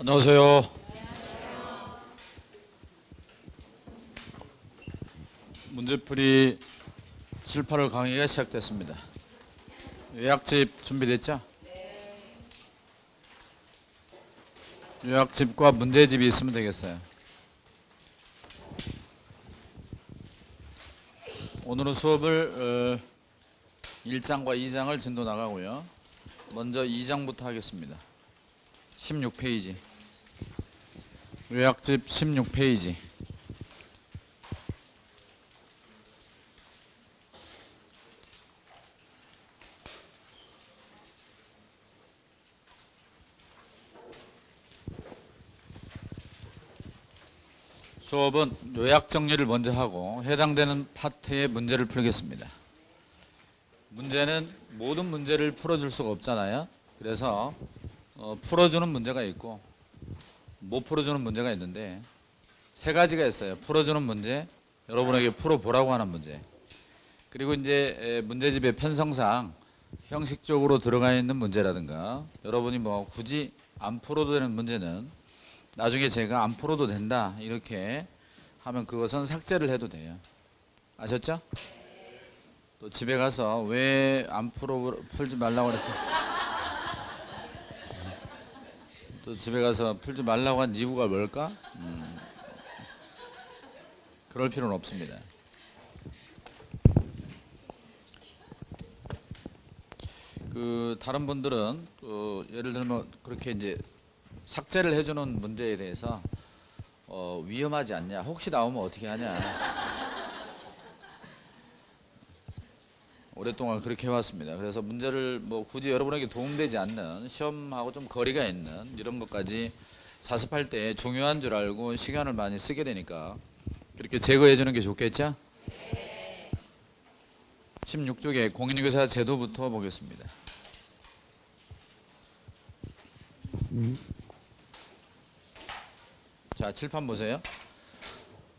안녕하세요. 문제풀이 7, 8월 강의가 시작됐습니다. 요약집 준비됐죠? 요약집과 문제집이 있으면 되겠어요. 오늘은 수업을 1장과 2장을 진도 나가고요. 먼저 2장부터 하겠습니다. 16페이지. 요약집 16페이지. 수업은 요약 정리를 먼저 하고 해당되는 파트의 문제를 풀겠습니다. 문제는 모든 문제를 풀어줄 수가 없잖아요. 그래서 풀어주는 문제가 있고 못 풀어주는 문제가 있는데 세 가지가 있어요. 풀어주는 문제, 여러분에게 풀어보라고 하는 문제, 그리고 이제 문제집의 편성상 형식적으로 들어가 있는 문제라든가 여러분이 뭐 굳이 안 풀어도 되는 문제는 나중에 제가 안 풀어도 된다 이렇게 하면 그것은 삭제를 해도 돼요. 아셨죠? 또 집에 가서 왜 안 풀지 말라고 그랬어? 또 집에 가서 풀지 말라고 한 이유가 뭘까? 그럴 필요는 없습니다. 다른 분들은 예를 들면 그렇게 이제 삭제를 해주는 문제에 대해서 위험하지 않냐, 혹시 나오면 어떻게 하냐, 오랫동안 그렇게 해왔습니다. 그래서 문제를 뭐 굳이 여러분에게 도움되지 않는, 시험하고 좀 거리가 있는 이런 것까지 자습할 때 중요한 줄 알고 시간을 많이 쓰게 되니까 그렇게 제거해 주는 게 좋겠죠? 16쪽에 공인중개사 제도부터 보겠습니다. 자, 칠판 보세요.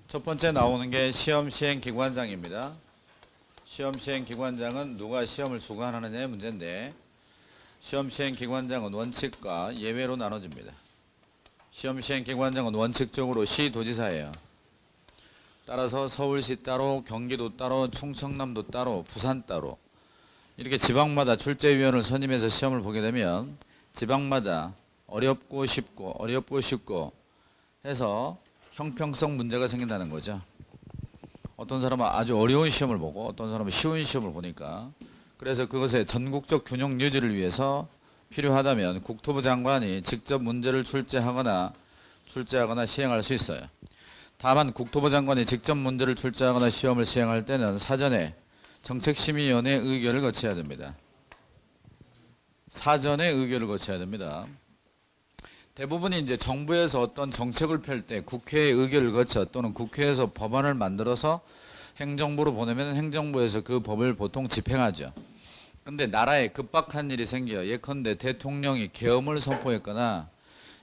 첫 번째 나오는 게 시험 시행 기관장입니다. 시험 시행 기관장은 누가 시험을 주관하느냐의 문제인데, 시험 시행 기관장은 원칙과 예외로 나눠집니다. 시험 시행 기관장은 원칙적으로 시도지사예요. 따라서 서울시 따로, 경기도 따로, 충청남도 따로, 부산 따로 이렇게 지방마다 출제위원을 선임해서 시험을 보게 되면 지방마다 어렵고 쉽고 해서 형평성 문제가 생긴다는 거죠. 어떤 사람은 아주 어려운 시험을 보고 어떤 사람은 쉬운 시험을 보니까, 그래서 그것의 전국적 균형 유지를 위해서 필요하다면 국토부 장관이 직접 문제를 출제하거나 시행할 수 있어요. 다만 국토부 장관이 직접 문제를 출제하거나 시험을 시행할 때는 사전에 정책심의위원회 의결을 거쳐야 됩니다. 사전에 의결을 거쳐야 됩니다. 대부분이 이제 정부에서 어떤 정책을 펼 때 국회의 의결을 거쳐, 또는 국회에서 법안을 만들어서 행정부로 보내면 행정부에서 그 법을 보통 집행하죠. 근데 나라에 급박한 일이 생겨 예컨대 대통령이 계엄을 선포했거나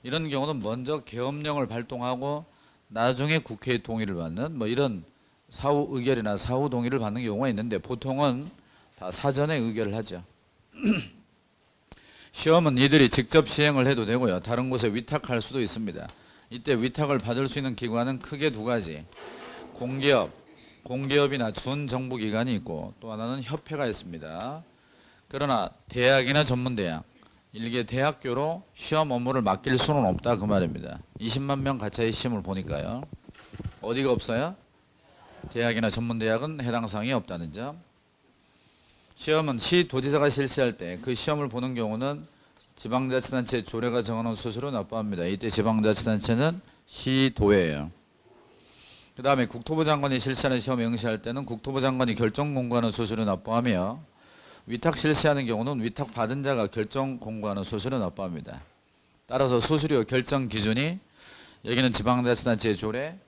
이런 경우는 먼저 계엄령을 발동하고 나중에 국회의 동의를 받는 뭐 이런 사후 의결이나 사후 동의를 받는 경우가 있는데 보통은 다 사전에 의결을 하죠. 시험은 이들이 직접 시행을 해도 되고요. 다른 곳에 위탁할 수도 있습니다. 이때 위탁을 받을 수 있는 기관은 크게 두 가지. 공기업이나 준정부기관이 있고, 또 하나는 협회가 있습니다. 그러나 대학이나 전문대학, 일개 대학교로 시험 업무를 맡길 수는 없다 그 말입니다. 20만 명 가차의 시험을 보니까요. 어디가 없어요? 대학이나 전문대학은 해당 사항이 없다는 점. 시험은 시도지사가 실시할 때 그 시험을 보는 경우는 지방자치단체 조례가 정하는 수수료 납부합니다. 이때 지방자치단체는 시도예요. 그 다음에 국토부 장관이 실시하는 시험에 응시할 때는 국토부 장관이 결정 공고하는 수수료 납부하며, 위탁 실시하는 경우는 위탁 받은 자가 결정 공고하는 수수료 납부합니다. 따라서 수수료 결정 기준이 여기는 지방자치단체의 조례,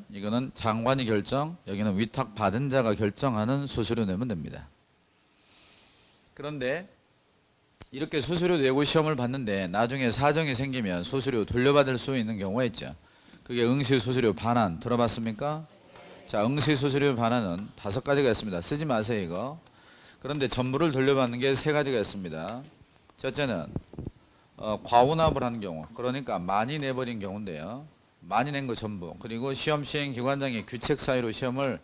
이거는 장관이 결정, 여기는 위탁 받은 자가 결정하는 수수료 내면 됩니다. 그런데 이렇게 수수료 내고 시험을 봤는데 나중에 사정이 생기면 수수료 돌려받을 수 있는 경우가 있죠. 그게 응시수수료 반환 들어봤습니까? 자, 응시수수료 반환은 5가지가 있습니다. 쓰지 마세요 이거. 그런데 전부를 돌려받는 게 3가지가 있습니다. 첫째는 과오납을 한 경우, 그러니까 많이 내버린 경우인데요. 많이 낸 거 전부. 그리고 시험 시행 기관장이 규책 사유로 시험을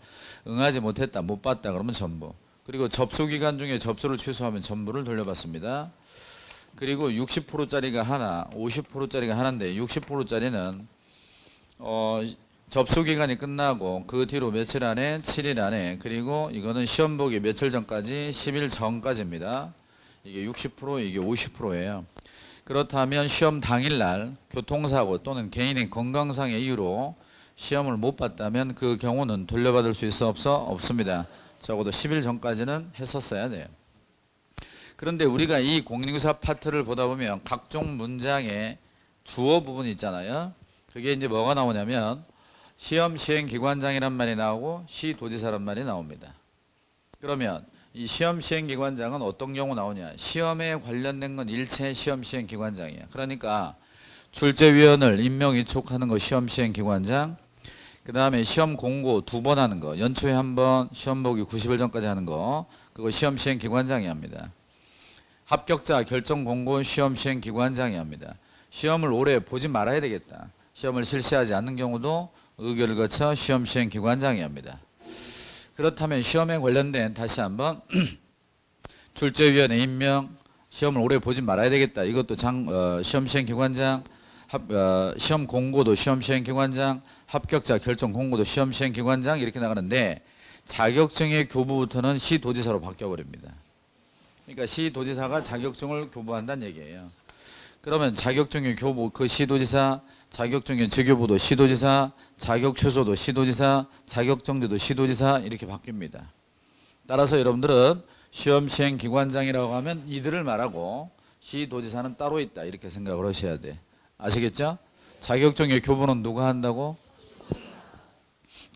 응하지 못했다, 못 봤다 그러면 전부. 그리고 접수 기간 중에 접수를 취소하면 전부를 돌려받습니다. 그리고 60%짜리가 하나, 50%짜리가 하나인데 60%짜리는 접수 기간이 끝나고 그 뒤로 며칠 안에, 7일 안에, 그리고 이거는 시험 보기 며칠 전까지, 10일 전까지입니다. 이게 60%, 이게 50%예요. 그렇다면 시험 당일날 교통사고 또는 개인의 건강상의 이유로 시험을 못 봤다면 그 경우는 돌려받을 수 있어 없어? 없습니다. 적어도 10일 전까지는 했었어야 돼요. 그런데 우리가 이 공인중개사 파트를 보다 보면 각종 문장의 주어 부분이 있잖아요. 그게 이제 뭐가 나오냐면 시험 시행 기관장이란 말이 나오고 시도지사란 말이 나옵니다. 그러면 이 시험 시행 기관장은 어떤 경우 나오냐? 시험에 관련된 건 일체 시험 시행 기관장이야. 그러니까 출제위원을 임명 위촉하는 거 시험 시행 기관장. 그 다음에 시험 공고 2번 하는 거, 연초에 1번, 시험 보기 90일 전까지 하는 거, 그거 시험 시행 기관장이 합니다. 합격자 결정 공고 시험 시행 기관장이 합니다. 시험을 올해 보지 말아야 되겠다. 시험을 실시하지 않는 경우도 의결을 거쳐 시험 시행 기관장이 합니다. 그렇다면 시험에 관련된 다시 한번 출제위원회 임명, 시험을 오래 보지 말아야 되겠다. 이것도 시험 시행 기관장, 시험 공고도 시험 시행 기관장, 합격자 결정 공고도 시험 시행 기관장 이렇게 나가는데 자격증의 교부부터는 시도지사로 바뀌어버립니다. 그러니까 시도지사가 자격증을 교부한다는 얘기예요. 그러면 자격증의 교부 그 시도지사, 자격증의 재교부도 시도지사, 자격 취소도 시도지사, 자격정지도 시도지사 이렇게 바뀝니다. 따라서 여러분들은 시험 시행 기관장이라고 하면 이들을 말하고 시도지사는 따로 있다 이렇게 생각을 하셔야 돼. 아시겠죠? 자격증의 교부는 누가 한다고?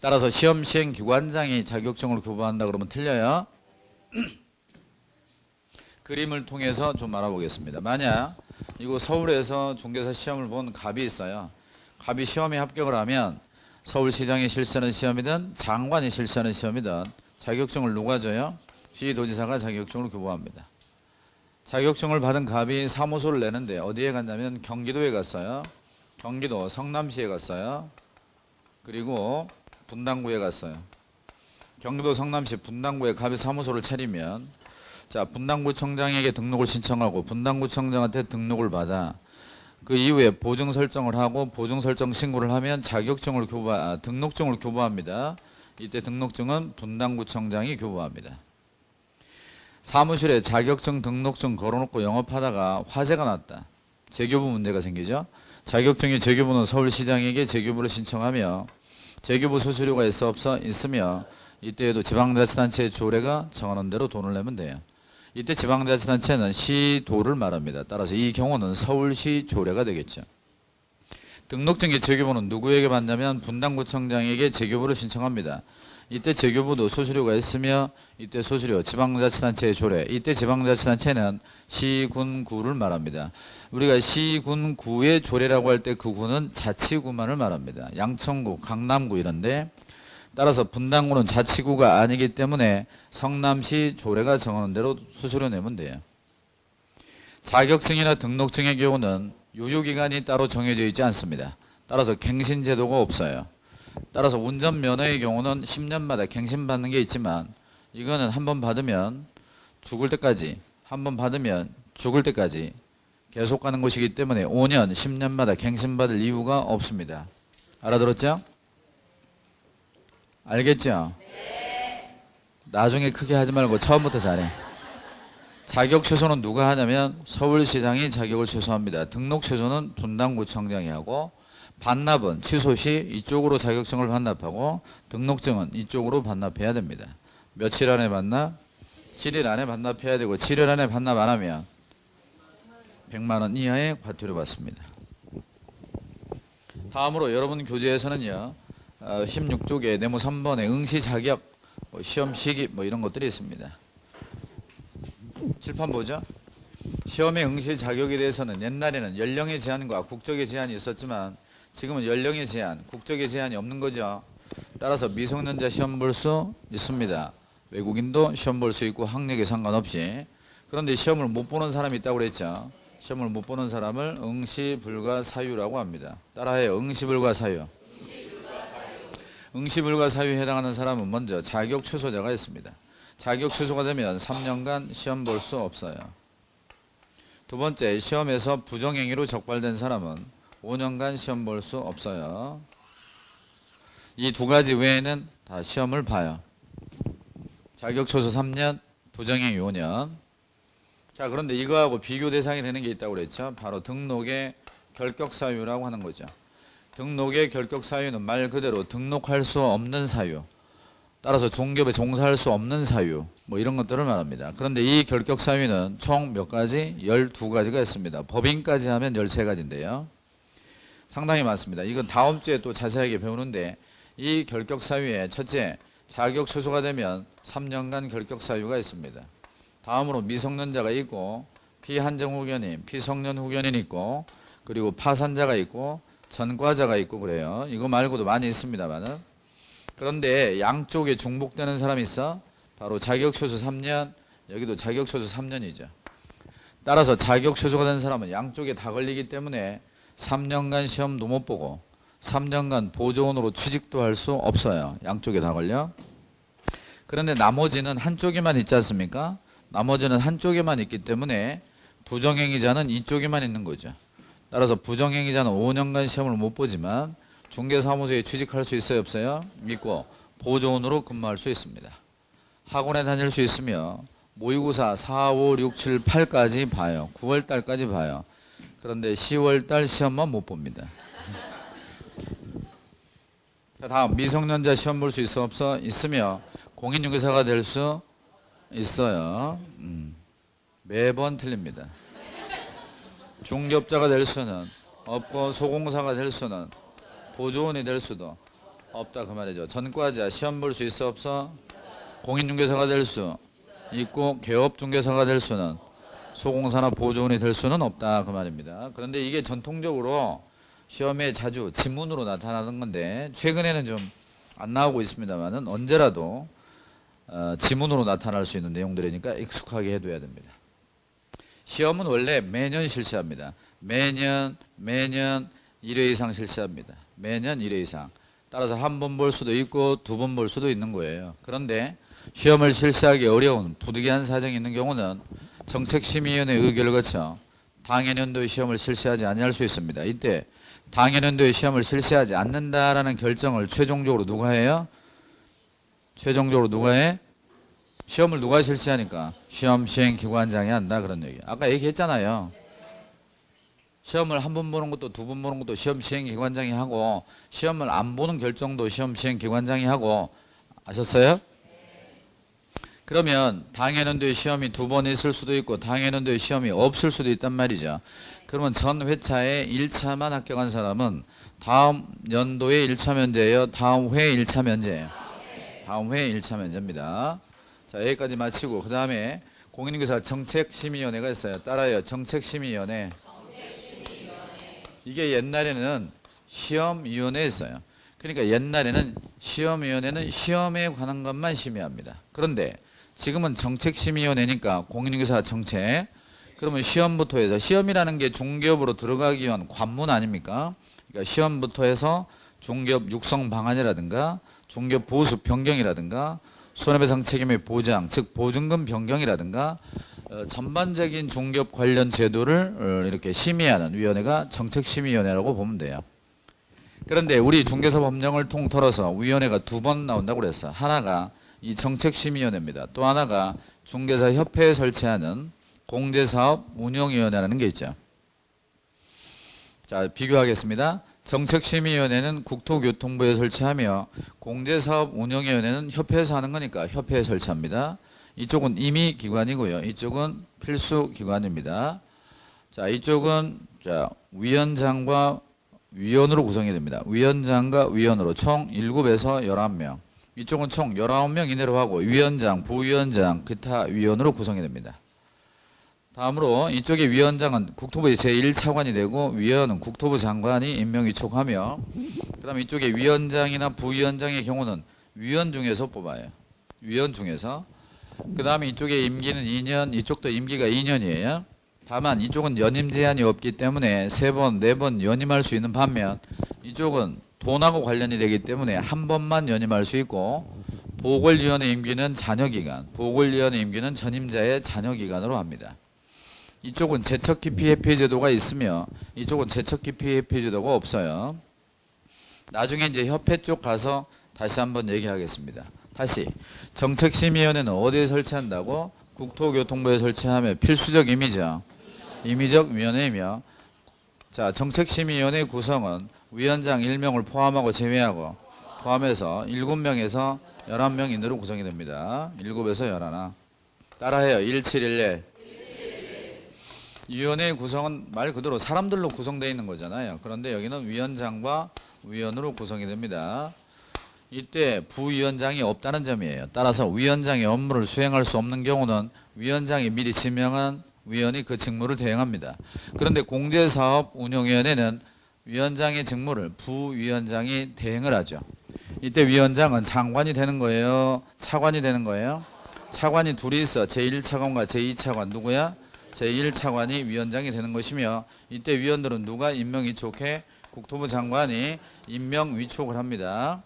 따라서 시험 시행 기관장이 자격증을 교부한다 그러면 틀려요. 그림을 통해서 좀 알아보겠습니다. 만약 이거 서울에서 중개사 시험을 본 갑이 있어요. 갑이 시험에 합격을 하면 서울시장이 실시하는 시험이든 장관이 실시하는 시험이든 자격증을 누가 줘요? 시도지사가 자격증을 교부합니다. 자격증을 받은 갑이 사무소를 내는데 어디에 갔냐면 경기도에 갔어요. 경기도 성남시에 갔어요. 그리고 분당구에 갔어요. 경기도 성남시 분당구에 갑이 사무소를 차리면 자, 분당구청장에게 등록을 신청하고 분당구청장한테 등록을 받아 그 이후에 보증 설정을 하고 보증 설정 신고를 하면 자격증을 등록증을 교부합니다. 이때 등록증은 분당구청장이 교부합니다. 사무실에 자격증 등록증 걸어놓고 영업하다가 화재가 났다. 재교부 문제가 생기죠. 자격증의 재교부는 서울시장에게 재교부를 신청하며 재교부 수수료가 있어 없어 있으며 이때에도 지방자치단체의 조례가 정하는 대로 돈을 내면 돼요. 이때 지방자치단체는 시도를 말합니다. 따라서 이 경우는 서울시 조례가 되겠죠. 등록증의 재교부는 누구에게 받냐면 분당구청장에게 재교부를 신청합니다. 이때 재교부도 수수료가 있으며 이때 수수료 지방자치단체의 조례, 이때 지방자치단체는 시군구를 말합니다. 우리가 시군구의 조례라고 할 때 그 구는 자치구만을 말합니다. 양천구, 강남구 이런데 따라서 분당구는 자치구가 아니기 때문에 성남시 조례가 정하는 대로 수수료 내면 돼요. 자격증이나 등록증의 경우는 유효기간이 따로 정해져 있지 않습니다. 따라서 갱신제도가 없어요. 따라서 운전면허의 경우는 10년마다 갱신받는 게 있지만 이거는 한번 받으면 죽을 때까지, 한번 받으면 죽을 때까지 계속 가는 것이기 때문에 5년, 10년마다 갱신받을 이유가 없습니다. 알아들었죠? 알겠죠? 네. 나중에 크게 하지 말고 처음부터 잘해. 자격 취소는 누가 하냐면 서울시장이 자격을 취소합니다. 등록 취소는 분당구청장이 하고 반납은 취소 시 이쪽으로 자격증을 반납하고 등록증은 이쪽으로 반납해야 됩니다. 며칠 안에 반납? 7일 안에 반납해야 되고 7일 안에 반납 안 하면 100만 원 이하의 과태료 받습니다. 다음으로 여러분 교재에서는요. 16쪽에 네모 3번에 응시 자격, 시험 시기 이런 것들이 있습니다. 칠판 보죠. 시험의 응시 자격에 대해서는 옛날에는 연령의 제한과 국적의 제한이 있었지만 지금은 연령의 제한, 국적의 제한이 없는 거죠. 따라서 미성년자 시험 볼 수 있습니다. 외국인도 시험 볼 수 있고 학력에 상관없이. 그런데 시험을 못 보는 사람이 있다고 그랬죠. 시험을 못 보는 사람을 응시불가사유라고 합니다. 따라해요. 응시불가사유. 응시불가사유에 해당하는 사람은 먼저 자격 취소자가 있습니다. 자격 취소가 되면 3년간 시험 볼 수 없어요. 두 번째, 시험에서 부정행위로 적발된 사람은 5년간 시험 볼 수 없어요. 이 두 가지 외에는 다 시험을 봐요. 자격 취소 3년, 부정행위 5년. 자, 그런데 이거하고 비교 대상이 되는 게 있다고 그랬죠. 바로 등록의 결격 사유라고 하는 거죠. 등록의 결격 사유는 말 그대로 등록할 수 없는 사유, 따라서 중개업에 종사할 수 없는 사유, 뭐 이런 것들을 말합니다. 그런데 이 결격 사유는 총 몇 가지? 12가지가 있습니다. 법인까지 하면 13가지인데요. 상당히 많습니다. 이건 다음 주에 또 자세하게 배우는데, 이 결격 사유에 첫째, 자격 취소가 되면 3년간 결격 사유가 있습니다. 다음으로 미성년자가 있고, 피한정 후견인, 피성년 후견인 있고, 그리고 파산자가 있고, 전과자가 있고 그래요. 이거 말고도 많이 있습니다만은. 그런데 양쪽에 중복되는 사람이 있어. 바로 자격 취소 3년, 여기도 자격 취소 3년이죠. 따라서 자격 취소가 된 사람은 양쪽에 다 걸리기 때문에 3년간 시험도 못 보고 3년간 보조원으로 취직도 할 수 없어요. 양쪽에 다 걸려. 그런데 나머지는 한쪽에만 있지 않습니까? 나머지는 한쪽에만 있기 때문에 부정행위자는 이쪽에만 있는 거죠. 따라서 부정행위자는 5년간 시험을 못 보지만 중개사무소에 취직할 수 있어요, 없어요? 있고 보조원으로 근무할 수 있습니다. 학원에 다닐 수 있으며 모의고사 4, 5, 6, 7, 8까지 봐요. 9월달까지 봐요. 그런데 10월달 시험만 못 봅니다. 자, 다음 미성년자 시험 볼 수 있어 없어? 있으며 공인중개사가 될 수 있어요. 매번 틀립니다. 중개업자가 될 수는 없고 소공사가 될 수는 보조원이 될 수도 없다 그 말이죠. 전과자 시험 볼 수 있어 없어? 공인중개사가 될 수 있고 개업중개사가 될 수는 소공사나 보조원이 될 수는 없다 그 말입니다. 그런데 이게 전통적으로 시험에 자주 지문으로 나타나는 건데 최근에는 좀 안 나오고 있습니다만은 언제라도 지문으로 나타날 수 있는 내용들이니까 익숙하게 해둬야 됩니다. 시험은 원래 매년 실시합니다. 매년 1회 이상 실시합니다. 매년 1회 이상. 따라서 한 번 볼 수도 있고 두 번 볼 수도 있는 거예요. 그런데 시험을 실시하기 어려운 부득이한 사정이 있는 경우는 정책심의위원회 의결을 거쳐 당해년도에 시험을 실시하지 아니할 수 있습니다. 이때 당해년도에 시험을 실시하지 않는다라는 결정을 최종적으로 누가 해요? 최종적으로 누가 해? 시험을 누가 실시하니까? 시험시행기관장이 한다 그런 얘기. 아까 얘기했잖아요. 시험을 한 번 보는 것도 두 번 보는 것도 시험시행기관장이 하고 시험을 안 보는 결정도 시험시행기관장이 하고 아셨어요? 그러면 당해년도에 시험이 두 번 있을 수도 있고 당해년도에 시험이 없을 수도 있단 말이죠. 그러면 전 회차에 1차만 합격한 사람은 다음 연도에 1차 면제예요? 다음 회에 1차 면제예요? 다음 회에 1차 면제입니다. 자, 여기까지 마치고 그 다음에 공인중개사 정책심의위원회가 있어요. 따라요. 정책심의위원회. 이게 옛날에는 시험위원회였어요. 그러니까 옛날에는 시험위원회는 시험에 관한 것만 심의합니다. 그런데 지금은 정책심의위원회니까 공인중개사 정책. 그러면 시험부터 해서 시험이라는 게 중개업으로 들어가기 위한 관문 아닙니까? 그러니까 시험부터 해서 중개업 육성 방안이라든가 중개업 보수 변경이라든가 손해배상 책임의 보장, 즉 보증금 변경이라든가 전반적인 중개업 관련 제도를 이렇게 심의하는 위원회가 정책심의위원회라고 보면 돼요. 그런데 우리 중개사 법령을 통틀어서 위원회가 두 번 나온다고 그랬어. 하나가 이 정책심의위원회입니다. 또 하나가 중개사협회에 설치하는 공제사업 운영위원회라는 게 있죠. 자, 비교하겠습니다. 정책심의위원회는 국토교통부에 설치하며 공제사업 운영위원회는 협회에서 하는 거니까 협회에 설치합니다. 이쪽은 임의기관이고요. 이쪽은 필수기관입니다. 자, 이쪽은 위원장과 위원으로 구성이 됩니다. 위원장과 위원으로 총 7에서 11명. 이쪽은 총 19명 이내로 하고 위원장, 부위원장, 기타 위원으로 구성이 됩니다. 다음으로 이쪽의 위원장은 국토부의 제1차관이 되고 위원은 국토부 장관이 임명 위촉하며 그 다음에 이쪽의 위원장이나 부위원장의 경우는 위원 중에서 뽑아요. 위원 중에서. 그 다음에 이쪽의 임기는 2년, 이쪽도 임기가 2년이에요. 다만 이쪽은 연임 제한이 없기 때문에 3번, 4번 연임할 수 있는 반면 이쪽은 돈하고 관련이 되기 때문에 한 번만 연임할 수 있고 보궐위원회 임기는 잔여기간, 보궐위원회 임기는 전임자의 잔여기간으로 합니다. 이쪽은 제척기피 회피 제도가 있으며 이쪽은 제척기피 회피 제도가 없어요. 나중에 이제 협회 쪽 가서 다시 한번 얘기하겠습니다. 다시 정책심의위원회는 어디에 설치한다고? 국토교통부에 설치하면 필수적 임의적 위원회이며, 자, 정책심의위원회 구성은 위원장 1명을 포함하고 제외하고 포함해서 7명에서 11명인으로 구성이 됩니다. 7에서 11. 따라해요. 1711. 위원회 구성은 말 그대로 사람들로 구성되어 있는 거잖아요. 그런데 여기는 위원장과 위원으로 구성이 됩니다. 이때 부위원장이 없다는 점이에요. 따라서 위원장이 업무를 수행할 수 없는 경우는 위원장이 미리 지명한 위원이 그 직무를 대행합니다. 그런데 공제사업운영위원회는 위원장의 직무를 부위원장이 대행을 하죠. 이때 위원장은 장관이 되는 거예요? 차관이 되는 거예요? 차관이 둘이 있어. 제1차관과 제2차관. 누구야? 제1차관이 위원장이 되는 것이며, 이때 위원들은 누가 임명 위촉해? 국토부 장관이 임명 위촉을 합니다.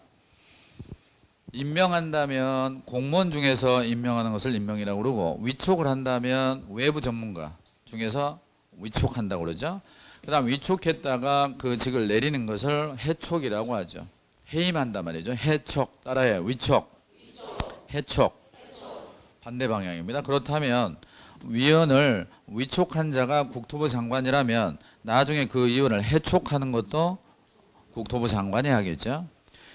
임명한다면 공무원 중에서 임명하는 것을 임명이라고 그러고, 위촉을 한다면 외부 전문가 중에서 위촉한다고 그러죠. 그 다음 위촉했다가 그 직을 내리는 것을 해촉이라고 하죠. 해임한단 말이죠. 해촉. 따라해. 위촉. 해촉. 반대 방향입니다. 그렇다면 위원을 위촉한 자가 국토부 장관이라면 나중에 그 위원을 해촉하는 것도 국토부 장관이 하겠죠.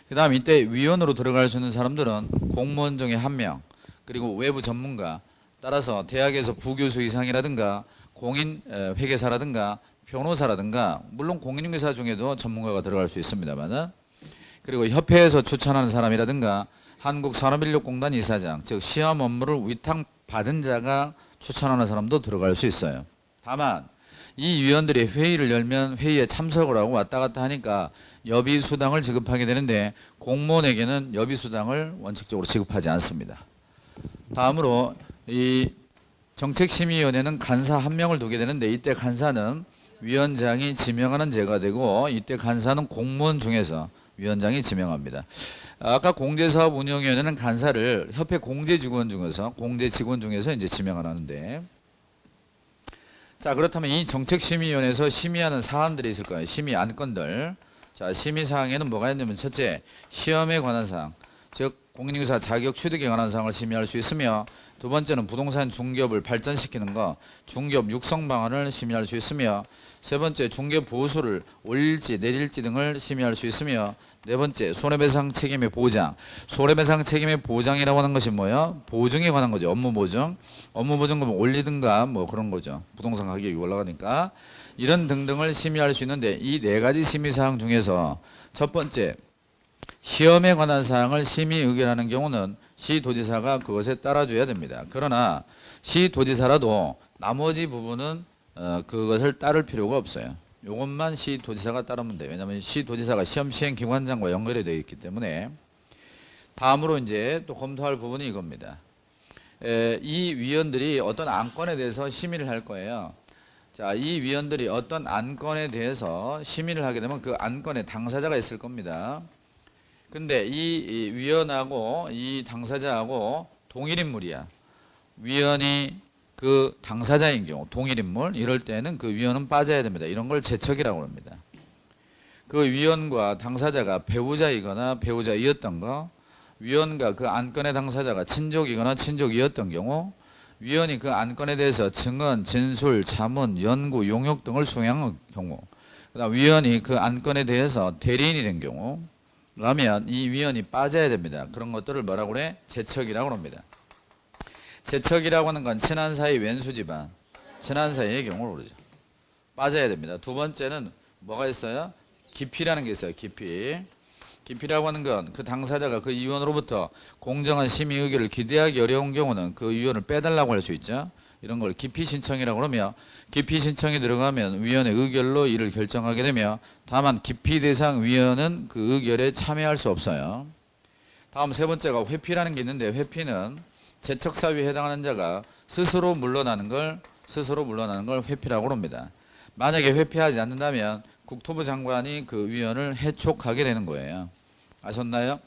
그 다음 이때 위원으로 들어갈 수 있는 사람들은 공무원 중에 1명, 그리고 외부 전문가, 따라서 대학에서 부교수 이상이라든가 공인 회계사라든가 변호사라든가, 물론 공인중개사 중에도 전문가가 들어갈 수 있습니다만은, 그리고 협회에서 추천하는 사람이라든가 한국산업인력공단 이사장, 즉 시험 업무를 위탁받은 자가 추천하는 사람도 들어갈 수 있어요. 다만 이 위원들이 회의를 열면 회의에 참석을 하고 왔다 갔다 하니까 여비수당을 지급하게 되는데 공무원에게는 여비수당을 원칙적으로 지급하지 않습니다. 다음으로 이 정책심의위원회는 간사 1명을 두게 되는데, 이때 간사는 위원장이 지명하는 제가 되고, 이때 간사는 공무원 중에서 위원장이 지명합니다. 아까 공제사업운영위원회는 간사를 협회 공제직원 중에서 이제 지명을 하는데, 자, 그렇다면 이 정책심의위원회에서 심의하는 사안들이 있을 거예요. 심의 안건들. 자, 심의 사항에는 뭐가 있냐면, 첫째, 시험에 관한 사항, 즉 공인중개사 자격 취득에 관한 사항을 심의할 수 있으며, 두 번째는 부동산 중개업을 발전시키는 거, 중개업 육성 방안을 심의할 수 있으며, 세 번째 중개업 보수를 올릴지 내릴지 등을 심의할 수 있으며, 네 번째 손해배상 책임의 보장. 손해배상 책임의 보장이라고 하는 것이 뭐예요? 보증에 관한 거죠. 업무 보증. 업무 보증금을 올리든가 뭐 그런 거죠. 부동산 가격이 올라가니까. 이런 등등을 심의할 수 있는데, 이 4가지 심의 사항 중에서 첫 번째, 시험에 관한 사항을 심의 의결하는 경우는 시도지사가 그것에 따라줘야 됩니다. 그러나 시도지사라도 나머지 부분은 그것을 따를 필요가 없어요. 이것만 시도지사가 따르면 돼요. 왜냐하면 시도지사가 시험시행기관장과 연결이 되어 있기 때문에. 다음으로 이제 또 검토할 부분이 이겁니다. 이 위원들이 어떤 안건에 대해서 심의를 할 거예요. 자, 이 위원들이 어떤 안건에 대해서 심의를 하게 되면 그 안건에 당사자가 있을 겁니다. 근데 이 위원하고 이 당사자하고 동일인물이야. 위원이 그 당사자인 경우, 동일인물, 이럴 때는 그 위원은 빠져야 됩니다. 이런 걸 제척이라고 합니다. 그 위원과 당사자가 배우자이거나 배우자이었던 거, 위원과 그 안건의 당사자가 친족이거나 친족이었던 경우, 위원이 그 안건에 대해서 증언, 진술, 자문, 연구, 용역 등을 수행한 경우, 그다음 위원이 그 안건에 대해서 대리인이 된 경우, 라면 이 위원이 빠져야 됩니다. 그런 것들을 뭐라고 그래? 제척이라고 합니다. 제척이라고 하는 건 친한 사이 왼수 집안, 친한 사이의 경우를 그러죠. 빠져야 됩니다. 두 번째는 뭐가 있어요? 기피라는 게 있어요. 기피라고 하는 건 그 당사자가 그 위원으로부터 공정한 심의 의결을 기대하기 어려운 경우는 그 위원을 빼달라고 할 수 있죠. 이런 걸 기피 신청이라고 그러며, 기피 신청이 들어가면 위원의 의결로 이를 결정하게 되며, 다만 기피 대상 위원은 그 의결에 참여할 수 없어요. 다음 세 번째가 회피라는 게 있는데, 회피는 제척사유에 해당하는 자가 스스로 물러나는 걸 스스로 물러나는 걸 회피라고 합니다. 만약에 회피하지 않는다면 국토부 장관이 그 위원을 해촉하게 되는 거예요. 아셨나요?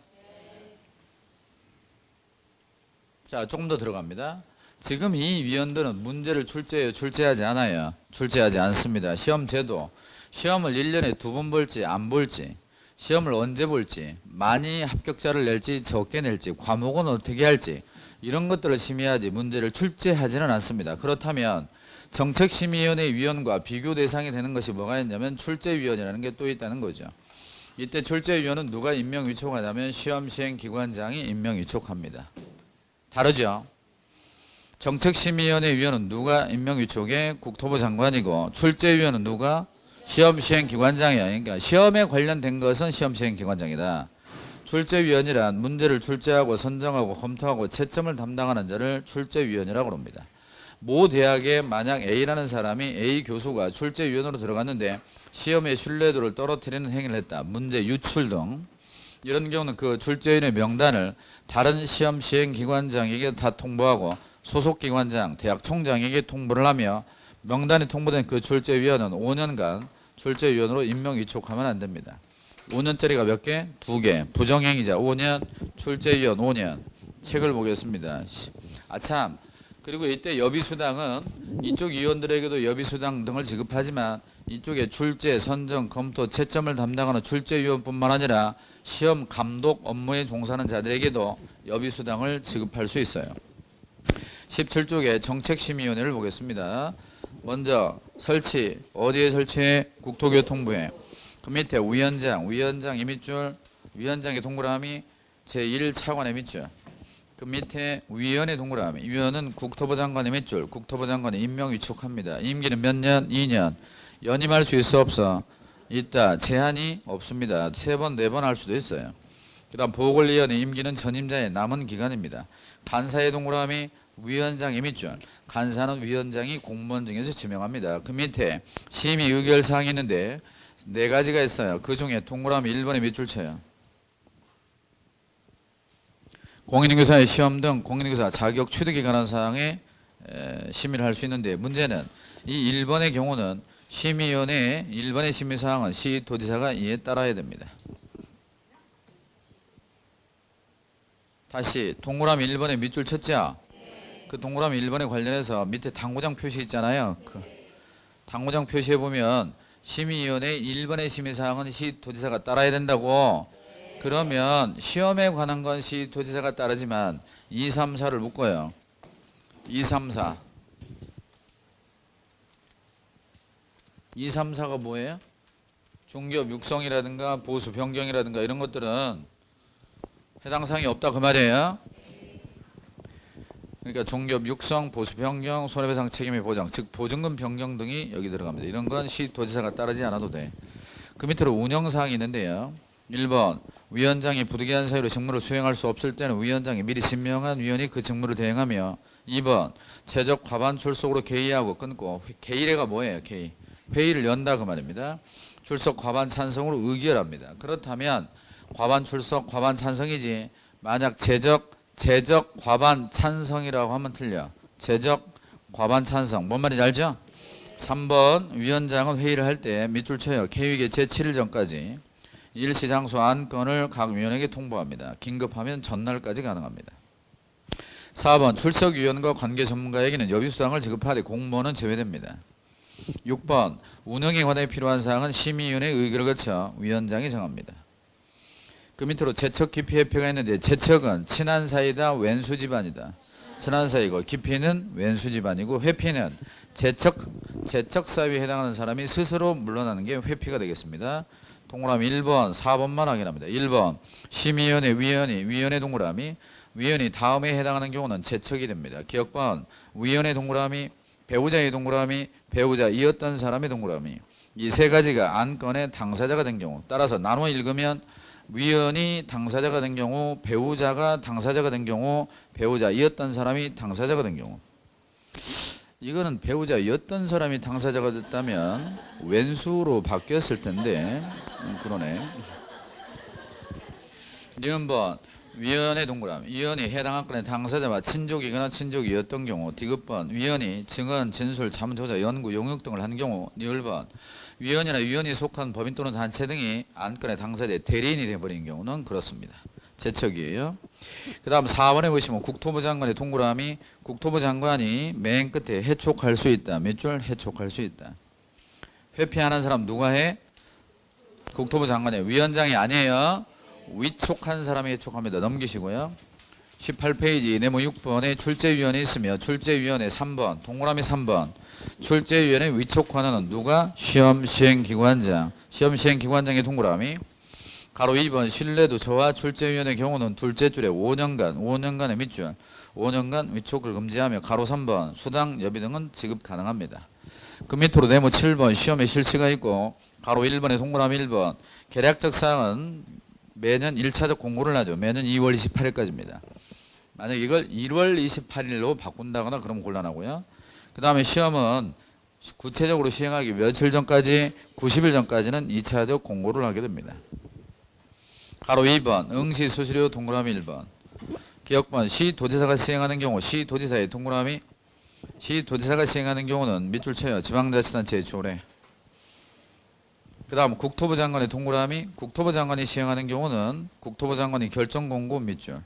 자, 조금 더 들어갑니다. 지금 이 위원들은 문제를 출제해요? 출제하지 않아요? 출제하지 않습니다. 시험 제도, 시험을 1년에 2번 볼지 안 볼지, 시험을 언제 볼지, 많이 합격자를 낼지 적게 낼지, 과목은 어떻게 할지 이런 것들을 심의하지 문제를 출제하지는 않습니다. 그렇다면 정책심의위원회 위원과 비교 대상이 되는 것이 뭐가 있냐면 출제위원이라는 게 또 있다는 거죠. 이때 출제위원은 누가 임명 위촉하냐면 시험시행기관장이 임명 위촉합니다. 다르죠? 정책심의위원회 위원은 누가 임명 위촉해? 국토부 장관이고, 출제위원은 누가? 시험시행기관장이야. 그러니까 시험에 관련된 것은 시험시행기관장이다. 출제위원이란 문제를 출제하고 선정하고 검토하고 채점을 담당하는 자를 출제위원이라고 합니다. 모 대학에 만약 A라는 사람이 A 교수가 출제위원으로 들어갔는데 시험의 신뢰도를 떨어뜨리는 행위를 했다. 문제 유출 등 이런 경우는 그 출제위원의 명단을 다른 시험 시행기관장에게 다 통보하고 소속기관장, 대학 총장에게 통보를 하며 명단이 통보된 그 출제위원은 5년간 출제위원으로 임명 위촉하면 안 됩니다. 5년짜리가 몇 개? 2개. 부정행위자 5년, 출제위원 5년. 책을 보겠습니다. 아참. 그리고 이때 여비수당은 이쪽 위원들에게도 여비수당 등을 지급하지만 이쪽에 출제, 선정, 검토, 채점을 담당하는 출제위원뿐만 아니라 시험 감독 업무에 종사하는 자들에게도 여비수당을 지급할 수 있어요. 17쪽에 정책심의위원회를 보겠습니다. 먼저 설치, 어디에 설치해? 국토교통부에. 그 밑에 위원장, 위원장 임의줄, 위원장의 동그라미 제1차관의 밑줄. 그 밑에 위원의 동그라미, 위원은 국토부 장관의 밑줄, 국토부 장관이 임명 위촉합니다. 임기는 몇 년? 2년. 연임할 수 있어 없어? 있다. 제한이 없습니다. 3번, 4번 할 수도 있어요. 그 다음 보궐위원회 임기는 전임자의 남은 기간입니다. 간사의 동그라미, 위원장의 밑줄. 간사는 위원장이 공무원 중에서 지명합니다. 그 밑에 심의 의결사항이 있는데 4가지가 있어요. 그 중에 동그라미 1번에 밑줄 쳐요. 공인중개사의 시험 등 공인중개사 자격 취득에 관한 사항에 심의를 할 수 있는데 문제는 이 1번의 경우는 심의위원회의 1번의 심의사항은 시도지사가 이에 따라야 됩니다. 다시 동그라미 1번에 밑줄 쳤죠? 그 동그라미 1번에 관련해서 밑에 당구장 표시 있잖아요. 그 당구장 표시에 보면 심의위원회의 1번의 심의사항은 시도지사가 따라야 된다고. 그러면 시험에 관한 건 시도지사가 따르지만 2, 3, 4를 묶어요. 2, 3, 4. 2, 3, 4가 뭐예요? 중개업 육성이라든가 보수 변경이라든가 이런 것들은 해당 사항이 없다 그 말이에요. 그러니까 중개업 육성, 보수 변경, 손해배상 책임의 보장, 즉 보증금 변경 등이 여기 들어갑니다. 이런 건 시도지사가 따르지 않아도 돼. 그 밑으로 운영사항이 있는데요. 1번 위원장이 부득이한 사유로 직무를 수행할 수 없을 때는 위원장이 미리 임명한 위원이 그 직무를 대행하며 2번 최적 과반 출석으로 개의하고 끊고 개의례가 뭐예요? 개의. 회의를 연다 그 말입니다. 출석 과반 찬성으로 의결합니다. 그렇다면 과반 출석 과반 찬성이지 만약 제적 과반 찬성이라고 하면 틀려. 제적 과반 찬성 뭔 말인지 알죠? 3번 위원장은 회의를 할 때 밑줄 쳐요. 개의 개최 7일 전까지 일시 장소 안건을 각 위원에게 통보합니다. 긴급하면 전날까지 가능합니다. 4번 출석위원과 관계 전문가에게는 여비수당을 지급하되 공무원은 제외됩니다. 6번 운영에 관해 필요한 사항은 심의위원회 의결을 거쳐 위원장이 정합니다. 그 밑으로 제척 기피 회피가 있는데 제척은 친한 사이다 왼수 집안이다. 친한 사이고 기피는 왼수 집안이고 회피는 제척 사유에 해당하는 사람이 스스로 물러나는 게 회피가 되겠습니다. 동그라미 1번, 4번만 확인합니다. 1번 심의위원회 위원회 동그라미 위원이 다음에 해당하는 경우는 제척이 됩니다. 기억번 위원회 동그라미 배우자의 동그라미 배우자이었던 사람의 동그라미 이 3가지가 안건의 당사자가 된 경우 따라서 나눠 읽으면 위원이 당사자가 된 경우 배우자가 당사자가 된 경우 배우자이었던 사람이 당사자가 된 경우 이거는 배우자였던 사람이 당사자가 됐다면 왼수로 바뀌었을 텐데 그러네. 니은번 위원의 동그라미. 위원이 해당 안건의 당사자와 친족이거나 친족이었던 경우. 디귿번 위원이 증언, 진술, 자문조사, 연구, 용역 등을 한 경우. 니을번 위원이나 위원이 속한 법인 또는 단체 등이 안건의 당사자의 대리인이 되어버린 경우는 그렇습니다. 제척이에요. 그 다음 4번에 보시면 국토부 장관의 동그라미. 국토부 장관이 맨 끝에 해촉할 수 있다. 몇 줄? 해촉할 수 있다. 회피하는 사람 누가 해? 국토부 장관의 위원장이 아니에요. 위촉한 사람이 해촉합니다. 넘기시고요. 18페이지 네모 6번에 출제위원이 있으며 출제위원회 3번 동그라미 3번 출제위원회 위촉관원은 누가? 시험시행기관장. 시험시행기관장의 동그라미. 가로 2번 신뢰도 저와 출제위원의 경우는 둘째 줄에 5년간의 밑줄 5년간 위촉을 금지하며 가로 3번 수당 여비 등은 지급 가능합니다. 그 밑으로 네모 7번 시험에 실시가 있고 가로 1번에 동그라미 1번 계략적 사항은 매년 1차적 공고를 하죠. 매년 2월 28일까지입니다. 만약 이걸 1월 28일로 바꾼다거나 그러면 곤란하고요. 그 다음에 시험은 구체적으로 시행하기 며칠 전까지 90일 전까지는 2차적 공고를 하게 됩니다. 가로 2번 응시 수수료 동그라미 1번 기억번 시도지사가 시행하는 경우 시도지사의 동그라미 시도지사가 시행하는 경우는 밑줄 쳐요. 지방자치단체의 조례. 그 다음 국토부 장관의 동그라미 국토부 장관이 시행하는 경우는 국토부 장관이 결정공고 밑줄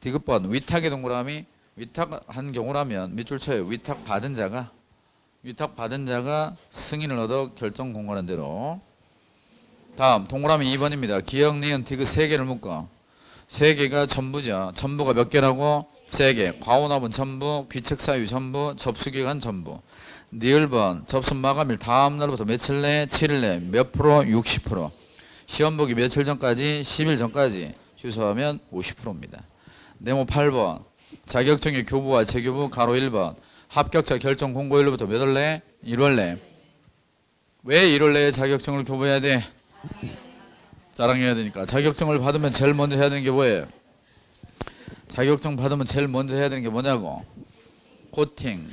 디귿번 위탁의 동그라미 위탁한 경우라면 밑줄 쳐요. 위탁받은 자가 승인을 얻어 결정공고하는 대로. 다음 동그라미 2번입니다. 기억, 니은, 디귿 3개를 묶어 3개가 전부죠. 전부가 몇 개라고? 3개. 과오납은 전부, 귀책사유 전부, 접수기간 전부. 니을번 접수 마감일 다음 날부터 며칠 내? 7일 내. 몇 프로? 60%. 시험 보기 며칠 전까지? 10일 전까지. 취소하면 50%입니다. 네모 8번 자격증의 교부와 재교부 가로 1번 합격자 결정 공고일로부터 몇 월 내? 1월 내. 왜 1월 내에 자격증을 교부해야 돼? 자랑해야 되니까. 자격증을 받으면 제일 먼저 해야 되는 게 뭐예요? 자격증 받으면 제일 먼저 해야 되는 게 뭐냐고? 코팅.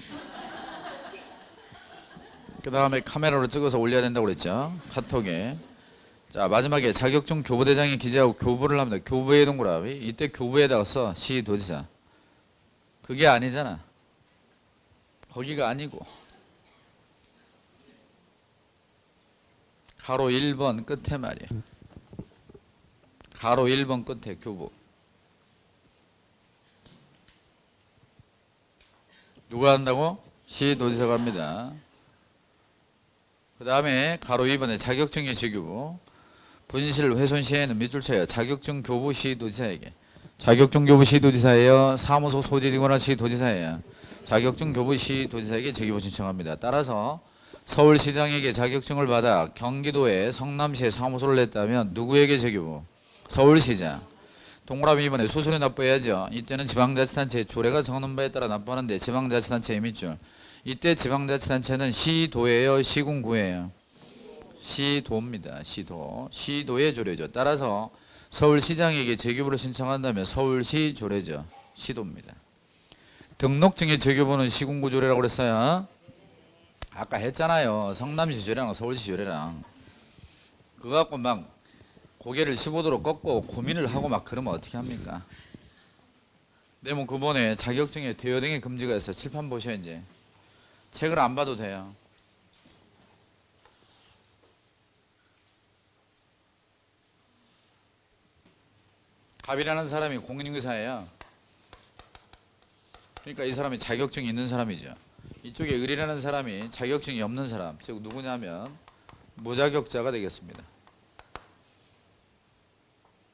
그 다음에 카메라로 찍어서 올려야 된다고 그랬죠. 카톡에. 자 마지막에 자격증 교부대장이 기재하고 교부를 합니다. 교부의 동그라미. 이때 교부에다가 써. 시도지사. 그게 아니잖아. 거기가 아니고. 가로 1번 끝에 말이야. 가로 1번 끝에 교부. 누가 한다고? 시도지사가 합니다. 그 다음에 가로 2번에 자격증의 재교부. 분실 훼손 시에는 밑줄 쳐요. 자격증 교부 시도지사에게. 자격증 교부 시도지사예요. 사무소 소지직원화 시도지사예요. 자격증 교부 시도지사에게 재교부 신청합니다. 따라서 서울시장에게 자격증을 받아 경기도에 성남시에 사무소를 냈다면 누구에게 재교부? 서울시장. 동그라미 2번에 수수료 납부해야죠. 이때는 지방자치단체의 조례가 정하는 바에 따라 납부하는데 지방자치단체의 밑줄. 이때 지방자치단체는 시도예요, 시군구예요? 시도입니다. 시도. 시도의 조례죠. 따라서 서울시장에게 재교부를 신청한다면 서울시 조례죠. 시도입니다. 등록증의 재교부는 시군구 조례라고 그랬어요. 아까 했잖아요. 성남시 조례랑 서울시 조례랑. 그거 갖고 막 고개를 15도로 꺾고 고민을 하고 막 그러면 어떻게 합니까? 네모 9번에 자격증에 대여 등의 금지가 있어. 칠판 보셔 이제. 책을 안 봐도 돼요. 갑이라는 사람이 공인중개사예요. 그러니까 이 사람이 자격증이 있는 사람이죠. 이쪽에 을이라는 사람이 자격증이 없는 사람, 즉 누구냐면 무자격자가 되겠습니다.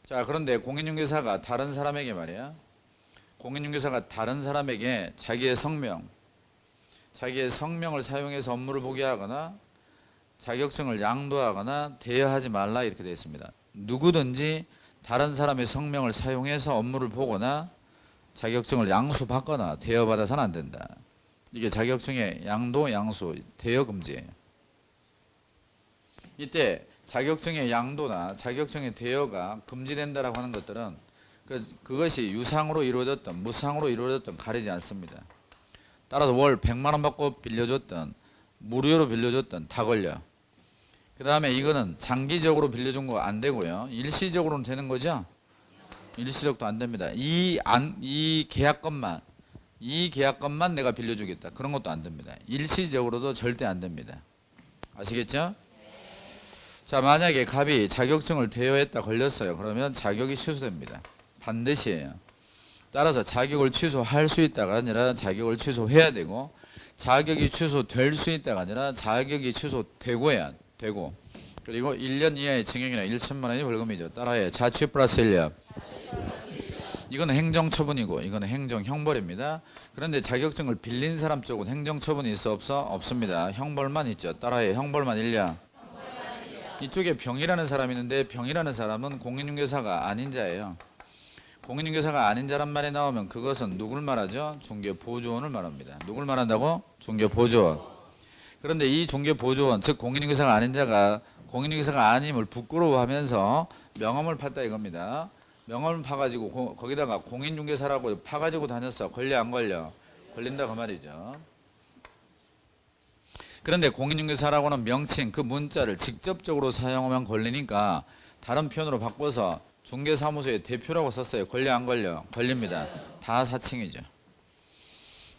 자, 그런데 공인중개사가 다른 사람에게 말이야. 공인중개사가 다른 사람에게 자기의 성명을 사용해서 업무를 보게 하거나 자격증을 양도하거나 대여하지 말라 이렇게 되어 있습니다. 누구든지 다른 사람의 성명을 사용해서 업무를 보거나 자격증을 양수받거나 대여받아서는 안 된다. 이게 자격증의 양도, 양수, 대여 금지예요. 이때 자격증의 양도나 자격증의 대여가 금지된다라고 하는 것들은 그것이 유상으로 이루어졌든 무상으로 이루어졌든 가리지 않습니다. 따라서 월 100만 원 받고 빌려줬든 무료로 빌려줬든 다 걸려. 그 다음에 이거는 장기적으로 빌려준 거 안 되고요. 일시적으로는 되는 거죠. 일시적도 안 됩니다. 이 계약건만 내가 빌려주겠다. 그런 것도 안 됩니다. 일시적으로도 절대 안 됩니다. 아시겠죠? 자, 만약에 갑이 자격증을 대여했다 걸렸어요. 그러면 자격이 취소됩니다. 반드시예요. 따라서 자격을 취소할 수 있다가 아니라 자격을 취소해야 되고, 자격이 취소될 수 있다가 아니라 자격이 취소되고 해야 되고, 그리고 1년 이하의 징역이나 1천만 원이 벌금이죠. 따라해. 자취 플러스 1년. 이건 행정처분이고 이건 행정형벌입니다. 그런데 자격증을 빌린 사람 쪽은 행정처분이 있어 없어? 없습니다. 형벌만 있죠. 따라해. 형벌만 1년. 이쪽에 병이라는 사람이 있는데 병이라는 사람은 공인중개사가 아닌 자예요. 공인중개사가 아닌 자란 말이 나오면 그것은 누굴 말하죠? 중개보조원을 말합니다. 누굴 말한다고? 중개보조원. 그런데 이 중개보조원, 즉 공인중개사가 아닌 자가 공인중개사가 아님을 부끄러워하면서 명함을 팠다 이겁니다. 명함을 파가지고 거기다가 공인중개사라고 파가지고 다녔어. 걸려 안 걸려? 걸린다 그 말이죠. 그런데 공인중개사라고는 명칭 그 문자를 직접적으로 사용하면 걸리니까 다른 표현으로 바꿔서 중개사무소의 대표라고 썼어요. 걸려 안 걸려? 걸립니다. 다 사칭이죠.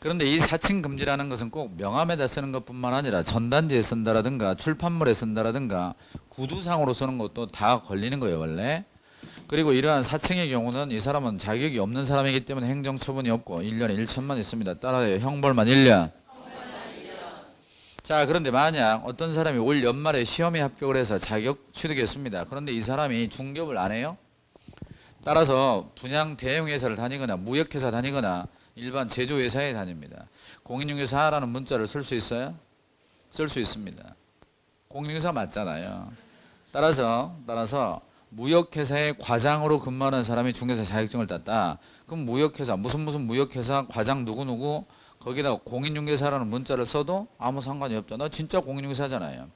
그런데 이 사칭 금지라는 것은 꼭 명함에다 쓰는 것뿐만 아니라 전단지에 쓴다라든가 출판물에 쓴다라든가 구두상으로 쓰는 것도 다 걸리는 거예요 원래. 그리고 이러한 사칭의 경우는 이 사람은 자격이 없는 사람이기 때문에 행정처분이 없고 1년에 1천만 있습니다. 따라서 형벌만 1년. 자, 그런데 만약 어떤 사람이 올 연말에 시험에 합격을 해서 자격 취득했습니다. 그런데 이 사람이 중개업을 안 해요? 따라서 분양 대행회사를 다니거나 무역회사 다니거나 일반 제조회사에 다닙니다. 공인중개사라는 문자를 쓸 수 있어요? 쓸 수 있습니다. 공인중개사 맞잖아요. 따라서 무역회사의 과장으로 근무하는 사람이 중개사 자격증을 땄다. 그럼 무역회사 무슨 무역회사 과장 누구누구 거기다가 공인중개사라는 문자를 써도 아무 상관이 없죠. 나 진짜 공인중개사잖아요.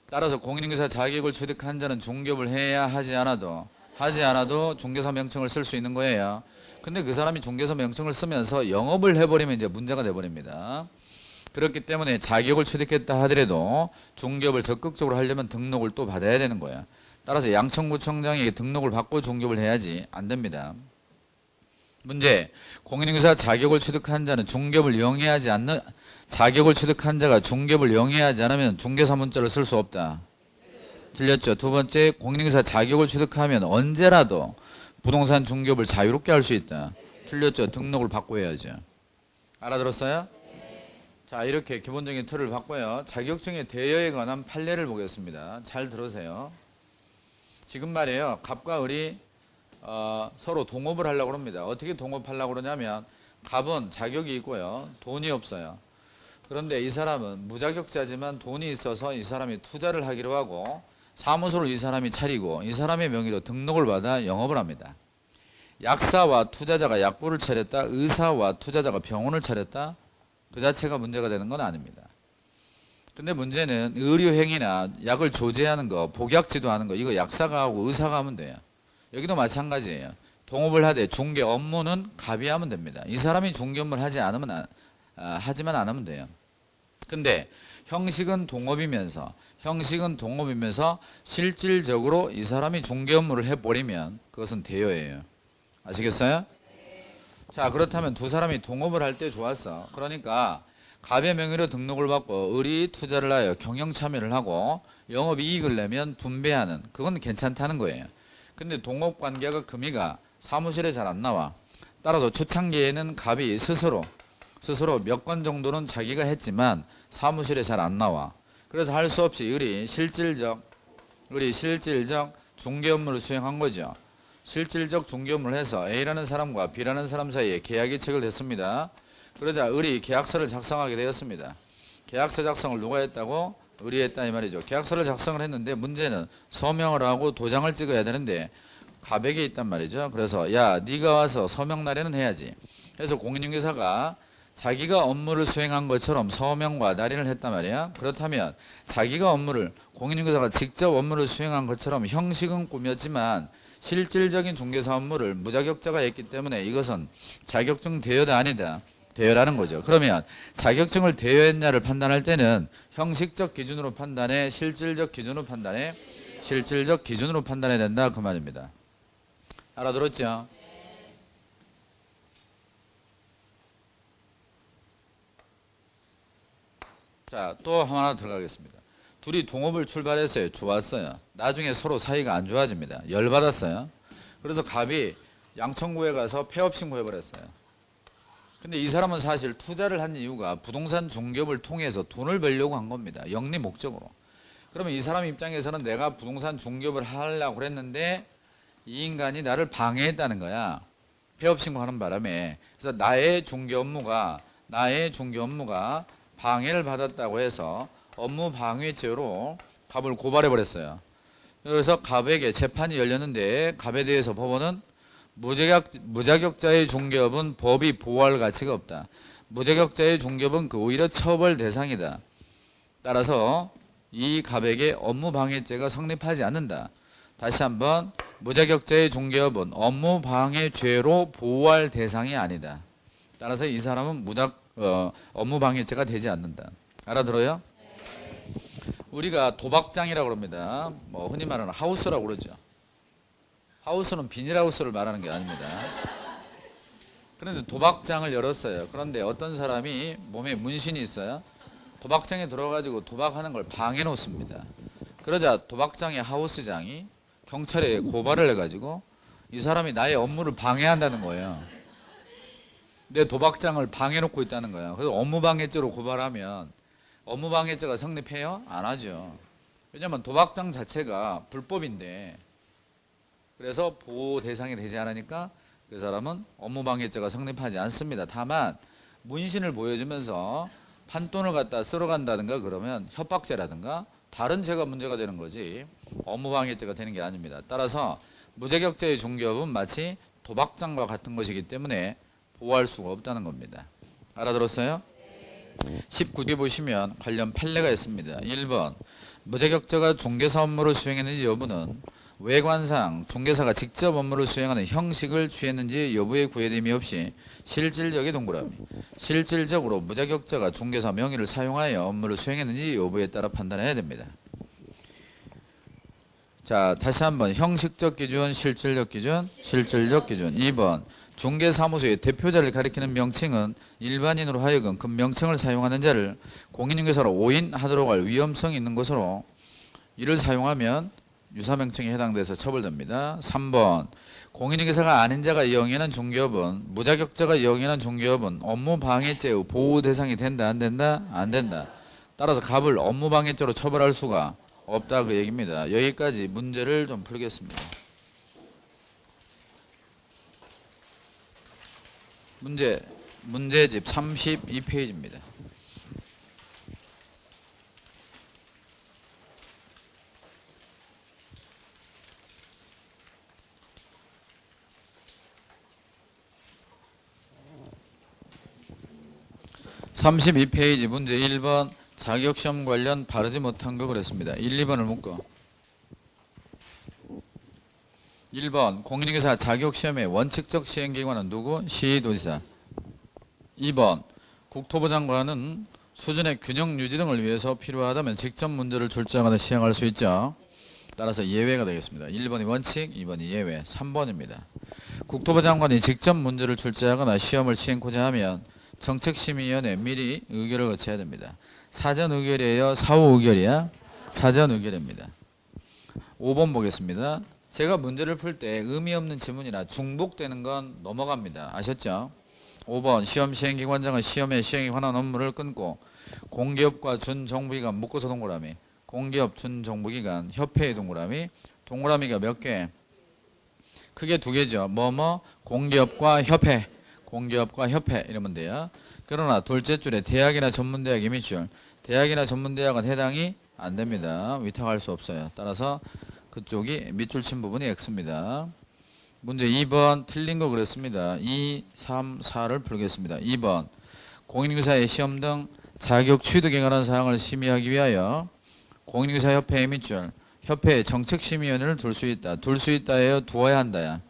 따라서 공인중개사 자격을 취득한 자는 중개업을 해야 하지 않아도 중개사 명칭을 쓸 수 있는 거예요. 근데 그 사람이 중개사 명칭을 쓰면서 영업을 해버리면 이제 문제가 돼버립니다. 그렇기 때문에 자격을 취득했다 하더라도 중개업을 적극적으로 하려면 등록을 또 받아야 되는 거야. 따라서 양천구청장에게 등록을 받고 중개업을 해야지 안 됩니다. 문제, 공인중개사 자격을 취득한 자는 중개업을 영위하지 않는 자격을 취득한 자가 중개업을 영위하지 않으면 중개사 문자를 쓸 수 없다. 틀렸죠. 두 번째, 공인중개사 자격을 취득하면 언제라도 부동산 중개업을 자유롭게 할 수 있다. 틀렸죠. 등록을 받고 해야죠. 알아들었어요? 자, 이렇게 기본적인 틀을 받고요. 자격증의 대여에 관한 판례를 보겠습니다. 잘 들으세요. 지금 말이에요. 갑과 을이 서로 동업을 하려고 합니다. 어떻게 동업하려고 그러냐면 갑은 자격이 있고요. 돈이 없어요. 그런데 이 사람은 무자격자지만 돈이 있어서 이 사람이 투자를 하기로 하고 사무소를 이 사람이 차리고 이 사람의 명의로 등록을 받아 영업을 합니다. 약사와 투자자가 약국을 차렸다. 의사와 투자자가 병원을 차렸다. 그 자체가 문제가 되는 건 아닙니다. 근데 문제는 의료행위나 약을 조제하는 거, 복약지도하는 거 이거 약사가 하고 의사가 하면 돼요. 여기도 마찬가지예요. 동업을 하되 중개 업무는 갑이 하면 됩니다. 이 사람이 중개 업무를 하지만 안 하면 돼요. 근데 형식은 동업이면서 실질적으로 이 사람이 중개 업무를 해버리면 그것은 대여예요. 아시겠어요? 자, 그렇다면 두 사람이 동업을 할 때 좋았어. 그러니까 갑의 명의로 등록을 받고 을이 투자를 하여 경영 참여를 하고 영업이익을 내면 분배하는 그건 괜찮다는 거예요. 근데 동업관계가 금이가 사무실에 잘 안 나와. 따라서 초창기에는 갑이 스스로 몇 건 정도는 자기가 했지만 사무실에 잘 안 나와. 그래서 할 수 없이 을이 실질적 중개 업무를 수행한 거죠. 실질적 중개 업무를 해서 A라는 사람과 B라는 사람 사이에 계약이 체결됐습니다. 그러자 을이 계약서를 작성하게 되었습니다. 계약서 작성을 누가 했다고? 을이 했다 이 말이죠. 계약서를 작성을 했는데 문제는 서명을 하고 도장을 찍어야 되는데 갑에게 있단 말이죠. 그래서 야 네가 와서 서명 날에는 해야지. 그래서 공인중개사가 자기가 업무를 수행한 것처럼 서명과 날인을 했단 말이야. 그렇다면 자기가 공인중개사가 직접 업무를 수행한 것처럼 형식은 꾸몄지만 실질적인 중개사 업무를 무자격자가 했기 때문에 이것은 자격증 대여다 아니다. 대여라는 거죠. 그러면 자격증을 대여했냐를 판단할 때는 형식적 기준으로 판단해, 실질적 기준으로 판단해야 된다 그 말입니다. 알아들었죠? 자, 또 하나 들어가겠습니다. 둘이 동업을 출발했어요. 좋았어요. 나중에 서로 사이가 안 좋아집니다. 열받았어요. 그래서 갑이 양천구에 가서 폐업 신고해버렸어요. 근데 이 사람은 사실 투자를 한 이유가 부동산 중개업을 통해서 돈을 벌려고 한 겁니다. 영리 목적으로. 그러면 이 사람 입장에서는 내가 부동산 중개업을 하려고 그랬는데 이 인간이 나를 방해했다는 거야. 폐업 신고하는 바람에. 그래서 나의 중개 업무가 방해를 받았다고 해서 업무 방해죄로 갑을 고발해 버렸어요. 그래서 갑에게 재판이 열렸는데 갑에 대해서 법원은 무자격자의 중개업은 법이 보호할 가치가 없다. 무자격자의 중개업은 오히려 처벌 대상이다. 따라서 이 갑에게 업무 방해죄가 성립하지 않는다. 다시 한번 무자격자의 중개업은 업무 방해죄로 보호할 대상이 아니다. 따라서 이 사람은 업무 방해죄가 되지 않는다. 알아들어요? 우리가 도박장이라고 합니다. 흔히 말하는 하우스라고 그러죠. 하우스는 비닐하우스를 말하는 게 아닙니다. 그런데 도박장을 열었어요. 그런데 어떤 사람이 몸에 문신이 있어요. 도박장에 들어가지고 도박하는 걸 방해 놓습니다. 그러자 도박장의 하우스장이 경찰에 고발을 해가지고 이 사람이 나의 업무를 방해한다는 거예요. 내 도박장을 방해 놓고 있다는 거예요. 그래서 업무방해죄로 고발하면 업무방해죄가 성립해요? 안 하죠. 왜냐하면 도박장 자체가 불법인데 그래서 보호 대상이 되지 않으니까 그 사람은 업무방해죄가 성립하지 않습니다. 다만 문신을 보여주면서 판돈을 갖다 쓸어 간다든가 그러면 협박죄라든가 다른 죄가 문제가 되는 거지 업무방해죄가 되는 게 아닙니다. 따라서 무자격자의 중개업은 마치 도박장과 같은 것이기 때문에 보호할 수가 없다는 겁니다. 알아들었어요? 19개 보시면 관련 판례가 있습니다. 1번 무자격자가 중개사 업무를 수행했는지 여부는 외관상 중개사가 직접 업무를 수행하는 형식을 취했는지 여부에 구애됨이 없이 실질적인 동그라미. 실질적으로 무자격자가 중개사 명의를 사용하여 업무를 수행했는지 여부에 따라 판단해야 됩니다. 자, 다시 한번 형식적 기준, 실질적 기준, 실질적 기준. 2번 중개사무소의 대표자를 가리키는 명칭은 일반인으로 하여금 그 명칭을 사용하는 자를 공인중개사로 오인하도록 할 위험성이 있는 것으로 이를 사용하면 유사명칭에 해당돼서 처벌됩니다. 3번 공인중개사가 아닌 자가 이용하는 중개업은 무자격자가 이용하는 중개업은 업무방해죄의 보호 대상이 된다 안 된다? 안 된다. 따라서 갑을 업무방해죄로 처벌할 수가 없다 그 얘기입니다. 여기까지 문제를 좀 풀겠습니다. 문제집 32페이지입니다. (32페이지) 문제 1번 자격시험 관련 바르지 못한 거 그랬습니다. 1, 2번을 묶어. 1번 공인중개사 자격시험의 원칙적 시행기관은 누구? 시도지사. 2번 국토부 장관은 수준의 균형 유지 등을 위해서 필요하다면 직접 문제를 출제하거나 시행할 수 있죠. 따라서 예외가 되겠습니다. 1번이 원칙, 2번이 예외, 3번입니다. 국토부 장관이 직접 문제를 출제하거나 시험을 시행코자 하면 정책심의위원회 미리 의결을 거쳐야 됩니다. 사전 의결이에요? 사후 의결이야? 사전 의결입니다. 5번 보겠습니다. 제가 문제를 풀 때 의미 없는 지문이나 중복되는 건 넘어갑니다. 아셨죠? 5번 시험 시행기관장은 시험의 시행에 관한 업무를 끊고 공기업과 준정부기관 묶어서 동그라미. 공기업 준정부기관 협회의 동그라미. 동그라미가 몇 개? 크게 두 개죠. 공기업과 협회. 공기업과 협회 이러면 돼요. 그러나 둘째 줄에 대학이나 전문대학 임의줄. 대학이나 전문대학은 해당이 안 됩니다. 위탁할 수 없어요. 따라서 그쪽이 밑줄 친 부분이 X입니다. 문제 2번 틀린 거 그랬습니다. 2, 3, 4를 풀겠습니다. 2번 공인중개사의 시험 등 자격 취득에 관한 사항을 심의하기 위하여 공인중개사협회의 밑줄 협회의 정책심의위원회를 둘 수 있다. 둘 수 있다예요? 두어야 한다야?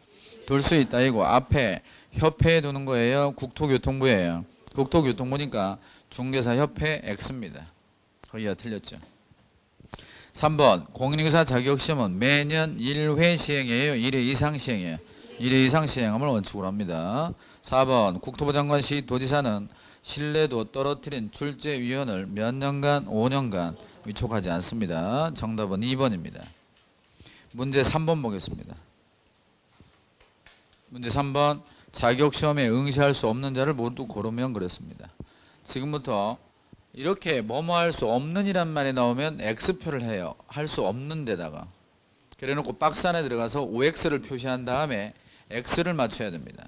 둘 수 있다이고 앞에 협회에 두는 거예요? 국토교통부예요? 국토교통부니까 중개사협회 X입니다. 거기가 틀렸죠. 3번 공인중개사 자격시험은 매년 1회 시행이에요? 1회 이상 시행이에요? 1회 이상 시행함을 원칙으로 합니다. 4번 국토부 장관 시도지사는 신뢰도 떨어뜨린 출제위원을 몇 년간 5년간 위촉하지 않습니다. 정답은 2번입니다. 문제 3번 보겠습니다. 문제 3번 자격시험에 응시할 수 없는 자를 모두 고르면 그랬습니다. 지금부터 이렇게 뭐뭐 할 수 없는 이란 말이 나오면 X표를 해요. 할 수 없는 데다가. 그래놓고 박스 안에 들어가서 OX를 표시한 다음에 X를 맞춰야 됩니다.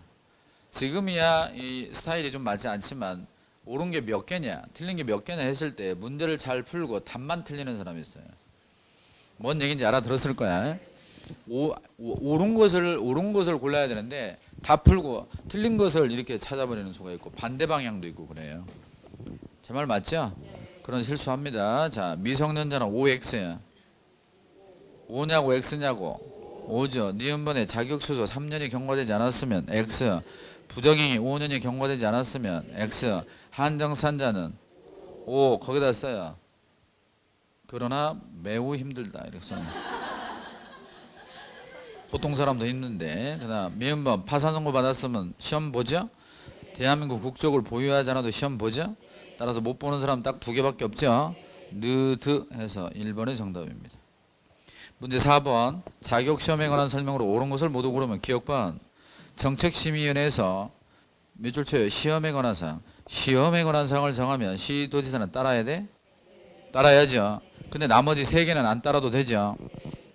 지금이야 이 스타일이 좀 맞지 않지만 옳은 게 몇 개냐 틀린 게 몇 개냐 했을 때 문제를 잘 풀고 답만 틀리는 사람이 있어요. 뭔 얘기인지 알아들었을 거야. 옳은 것을 골라야 되는데 다 풀고 틀린 것을 이렇게 찾아버리는 수가 있고 반대 방향도 있고 그래요. 제 말 맞죠? 그런 실수합니다. 자, 미성년자는 OX야. O냐고 X냐고. O죠. 니은번에 자격취소 3년이 경과되지 않았으면 X. 부정행위 5년이 경과되지 않았으면 X. 한정산자는 O 거기다 써요. 그러나 매우 힘들다 이렇게 써요. 보통 사람도 힘든데. 그다음 미음번 파산 선고 받았으면 시험 보죠? 대한민국 국적을 보유하지 않아도 시험 보죠? 따라서 못 보는 사람 딱 2개밖에 없죠? 느드 해서 1번이 정답입니다. 문제 4번 자격시험에 관한 설명으로 옳은 것을 모두 고르면 기억번 정책심의위원회에서 몇 줄 쳐요? 시험에 관한 사항. 시험에 관한 사항을 정하면 시도지사는 따라야 돼? 따라야죠. 근데 나머지 3개는 안 따라도 되죠.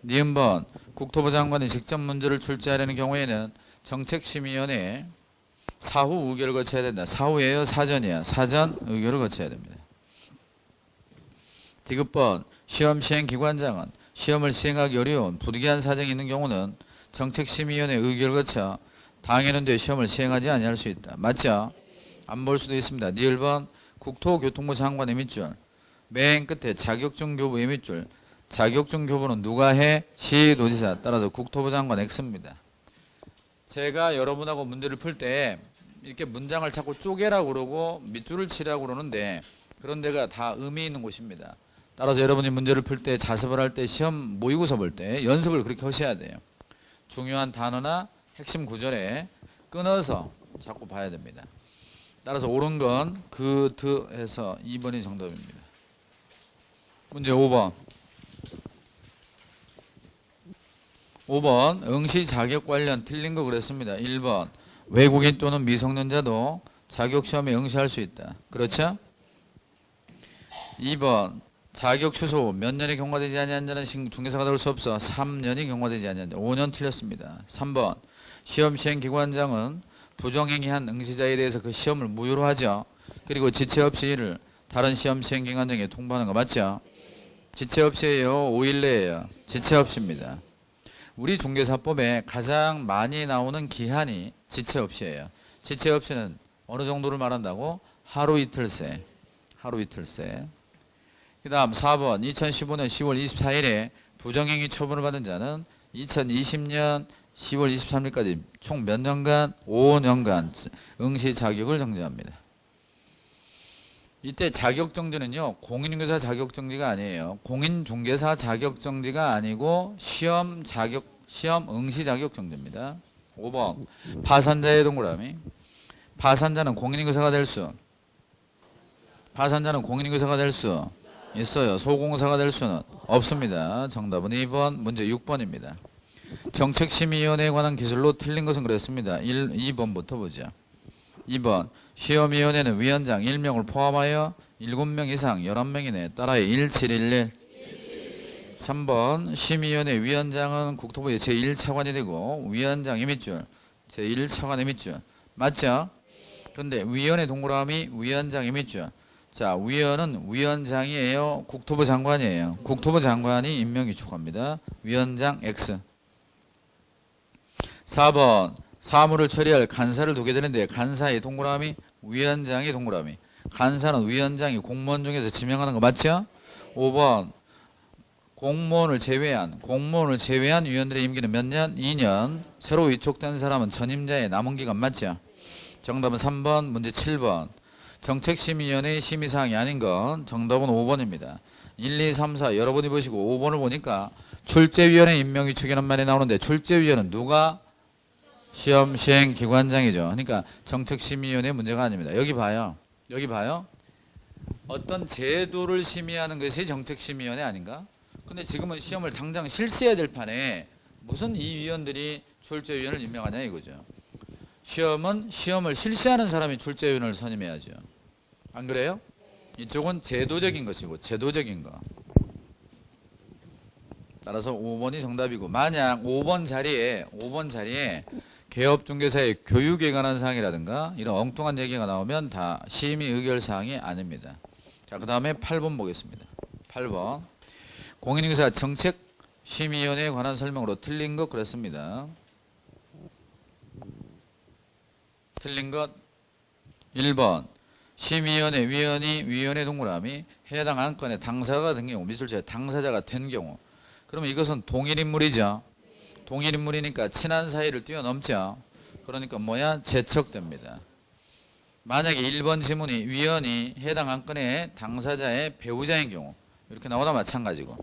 니은번 국토부 장관이 직접 문제를 출제하려는 경우에는 정책심의위원회 사후 의결을 거쳐야 된다. 사후예요? 사전이야? 사전 의결을 거쳐야 됩니다. 디귿번 시험 시행 기관장은 시험을 시행하기 어려운 부득이한 사정이 있는 경우는 정책심의위원회 의결을 거쳐 당해는 시험을 시행하지 아니할 수 있다. 맞죠? 안 볼 수도 있습니다. 니을번 국토교통부 장관의 밑줄 맨 끝에 자격증 교부의 밑줄 자격증 교부는 누가 해? 시도지사. 따라서 국토부 장관 X입니다. 제가 여러분하고 문제를 풀 때 이렇게 문장을 자꾸 쪼개라고 그러고 밑줄을 치라고 그러는데 그런 데가 다 의미 있는 곳입니다. 따라서 여러분이 문제를 풀 때 자습을 할 때 시험 모의고사 볼 때 연습을 그렇게 하셔야 돼요. 중요한 단어나 핵심 구절에 끊어서 자꾸 봐야 됩니다. 따라서 옳은 건 해서 2번이 정답입니다. 문제 5번. 5번 응시 자격 관련 틀린 거 그랬습니다. 1번 외국인 또는 미성년자도 자격시험에 응시할 수 있다. 그렇죠? 2번 자격 취소 몇 년이 경과되지 아니한 자는 중개사가 될 수 없어 3년이 경과되지 아니한 자 5년 틀렸습니다. 3번 시험 시행 기관장은 부정행위한 응시자에 대해서 그 시험을 무효로 하죠. 그리고 지체 없이 이를 다른 시험 시행 기관장에 통보하는 거 맞죠? 지체 없이예요? 5일 내예요? 지체 없이입니다. 우리 중개사법에 가장 많이 나오는 기한이 지체 없이예요. 지체 없이는 어느 정도를 말한다고? 하루 이틀 새. 하루 이틀 새. 그 다음 4번 2015년 10월 24일에 부정행위 처분을 받은 자는 2020년 10월 23일까지 총 몇 년간? 5년간 응시 자격을 정지합니다. 이때 자격정지는요 공인중개사 자격정지가 아니에요. 공인중개사 자격정지가 아니고 시험 응시 자격정지입니다. 5번 파산자의 동그라미 파산자는 공인중개사가 될 수 있어요. 소공사가 될 수는 없습니다. 정답은 2번 문제 6번입니다. 정책심의위원회에 관한 기술로 틀린 것은 그랬습니다. 2번부터 보죠. 2번 시험위원회는 위원장 1명을 포함하여 7명 이상 11명이네. 따라해 1711. 3번 심의위원회 위원장은 국토부의 제1차관이 되고 위원장의 밑줄 제1차관의 밑줄 맞죠? 그런데 위원회 동그라미 위원장의 밑줄 자 위원은 위원장이에요? 국토부 장관이에요? 국토부 장관이 임명 위촉합니다. 위원장 X. 4번 사무를 처리할 간사를 두게 되는데 간사의 동그라미 위원장의 동그라미 간사는 위원장이 공무원 중에서 지명하는 거 맞죠? 5번 공무원을 제외한 위원들의 임기는 몇 년? 2년. 새로 위촉된 사람은 전임자의 남은 기간 맞죠? 정답은 3번 문제 7번 정책심의위원회의 심의사항이 아닌 건 정답은 5번입니다. 1, 2, 3, 4 여러분이 보시고 5번을 보니까 출제위원회 임명위촉이라는 말이 나오는데 출제위원은 누가? 시험 시행 기관장이죠. 그러니까 정책심의위원회 문제가 아닙니다. 여기 봐요. 여기 봐요. 어떤 제도를 심의하는 것이 정책심의위원회 아닌가? 근데 지금은 시험을 당장 실시해야 될 판에 무슨 이 위원들이 출제위원을 임명하냐 이거죠. 시험은 시험을 실시하는 사람이 출제위원을 선임해야죠. 안 그래요? 이쪽은 제도적인 것이고 제도적인 거. 따라서 5번이 정답이고, 만약 5번 자리에 개업중개사의 교육에 관한 사항이라든가 이런 엉뚱한 얘기가 나오면 다 심의 의결 사항이 아닙니다. 자, 그 다음에 8번 보겠습니다. 8번 공인중개사 정책심의위원회에 관한 설명으로 틀린 것 그랬습니다. 틀린 것 1번 심의위원회 위원회 동그라미 해당 안건의 당사자가 된 경우, 미술자의 당사자가 된 경우, 그러면 이것은 동일인물이죠. 동일인물이니까 친한 사이를 뛰어넘죠. 그러니까 뭐야? 제척됩니다. 만약에 1번 지문이 위원이 해당 안건의 당사자의 배우자인 경우 이렇게 나오나 마찬가지고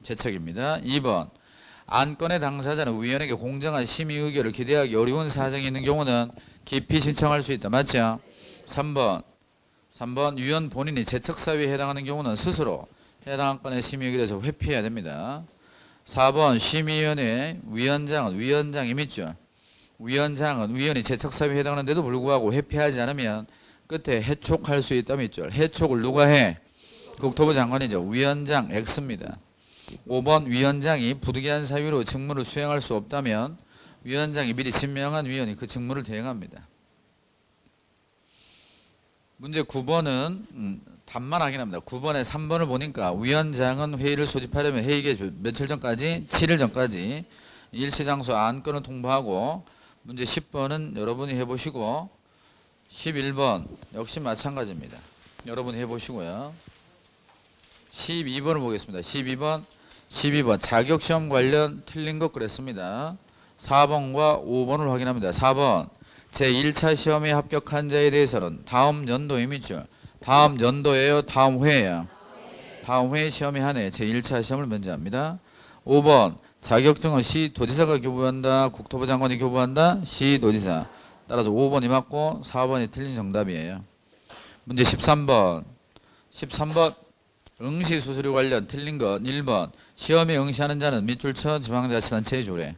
제척입니다. 2번 안건의 당사자는 위원에게 공정한 심의 의결을 기대하기 어려운 사정이 있는 경우는 기피 신청할 수 있다. 맞죠? 3번 위원 본인이 제척사유에 해당하는 경우는 스스로 해당 안건의 심의 의결에서 회피해야 됩니다. 4번 심의위원회 위원장이 믿죠. 위원장은 위원이 제척사유에 해당하는데도 불구하고 회피하지 않으면 끝에 해촉할 수 있다 믿죠. 해촉을 누가 해? 국토부 장관이죠. 위원장 X입니다. 5번 위원장이 부득이한 사유로 직무를 수행할 수 없다면 위원장이 미리 지명한 위원이 그 직무를 대행합니다. 문제 9번은 답만 확인합니다. 9번에 3번을 보니까 위원장은 회의를 소집하려면 회의기 며칠 전까지 7일 전까지 일시장소 안건을 통보하고, 문제 10번은 여러분이 해보시고 11번 역시 마찬가지입니다. 여러분이 해보시고요. 12번을 보겠습니다. 12번 자격시험 관련 틀린 것 그랬습니다. 4번과 5번을 확인합니다. 4번 제1차 시험에 합격한 자에 대해서는 다음 연도 이미죠. 다음 연도예요? 다음 회예요? 다음 회 시험에 한해 제1차 시험을 면제합니다. 5번 자격증은 시도지사가 교부한다, 국토부 장관이 교부한다, 시도지사. 따라서 5번이 맞고 4번이 틀린 정답이에요. 문제 13번 응시수수료 관련 틀린 것 1번 시험에 응시하는 자는 밑줄쳐 지방자치단체의 조례.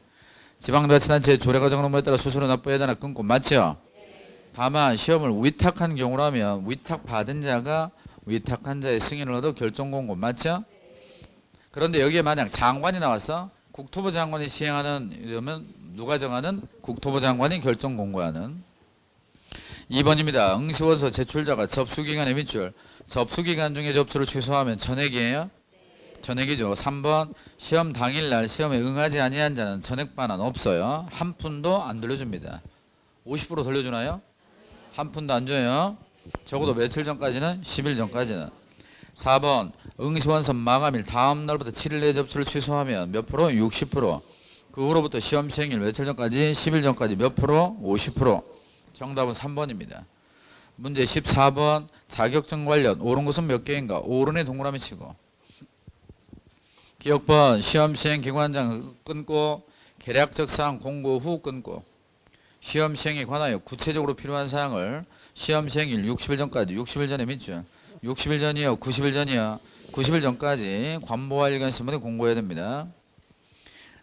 지방자치단체의 조례가 정하는 바에 따라 수수료 납부해야 되나 끊고 맞죠? 다만 시험을 위탁한 경우라면 위탁받은 자가 위탁한 자의 승인을 얻어 결정공고 맞죠? 그런데 여기에 만약 장관이 나와서 국토부 장관이 시행하는 이러면 누가 정하는? 국토부 장관이 결정공고하는. 2번입니다. 응시원서 제출자가 접수기간의 밑줄. 접수기간 중에 접수를 취소하면 전액이에요? 전액이죠. 3번 시험 당일날 시험에 응하지 아니한 자는 전액 반환 없어요. 한 푼도 안 돌려줍니다. 50% 돌려주나요? 한 푼도 안 줘요. 적어도 며칠 전까지는 10일 전까지는. 4번 응시원서 마감일 다음 날부터 7일 내에 접수를 취소하면 몇 프로? 60%. 그 후로부터 시험 시행일 며칠 전까지? 10일 전까지 몇 프로? 50%. 정답은 3번입니다. 문제 14번 자격증 관련 옳은 것은 몇 개인가? 옳은에 동그라미 치고. 기억번 시험 시행 기관장 끊고 계략적 사항 공고 후 끊고. 시험 시행에 관하여 구체적으로 필요한 사항을 시험 시행일 60일 전까지 60일 전에 믿죠. 60일 전이요 90일 전이요 90일 전까지 관보와 일간신문에 공고해야 됩니다.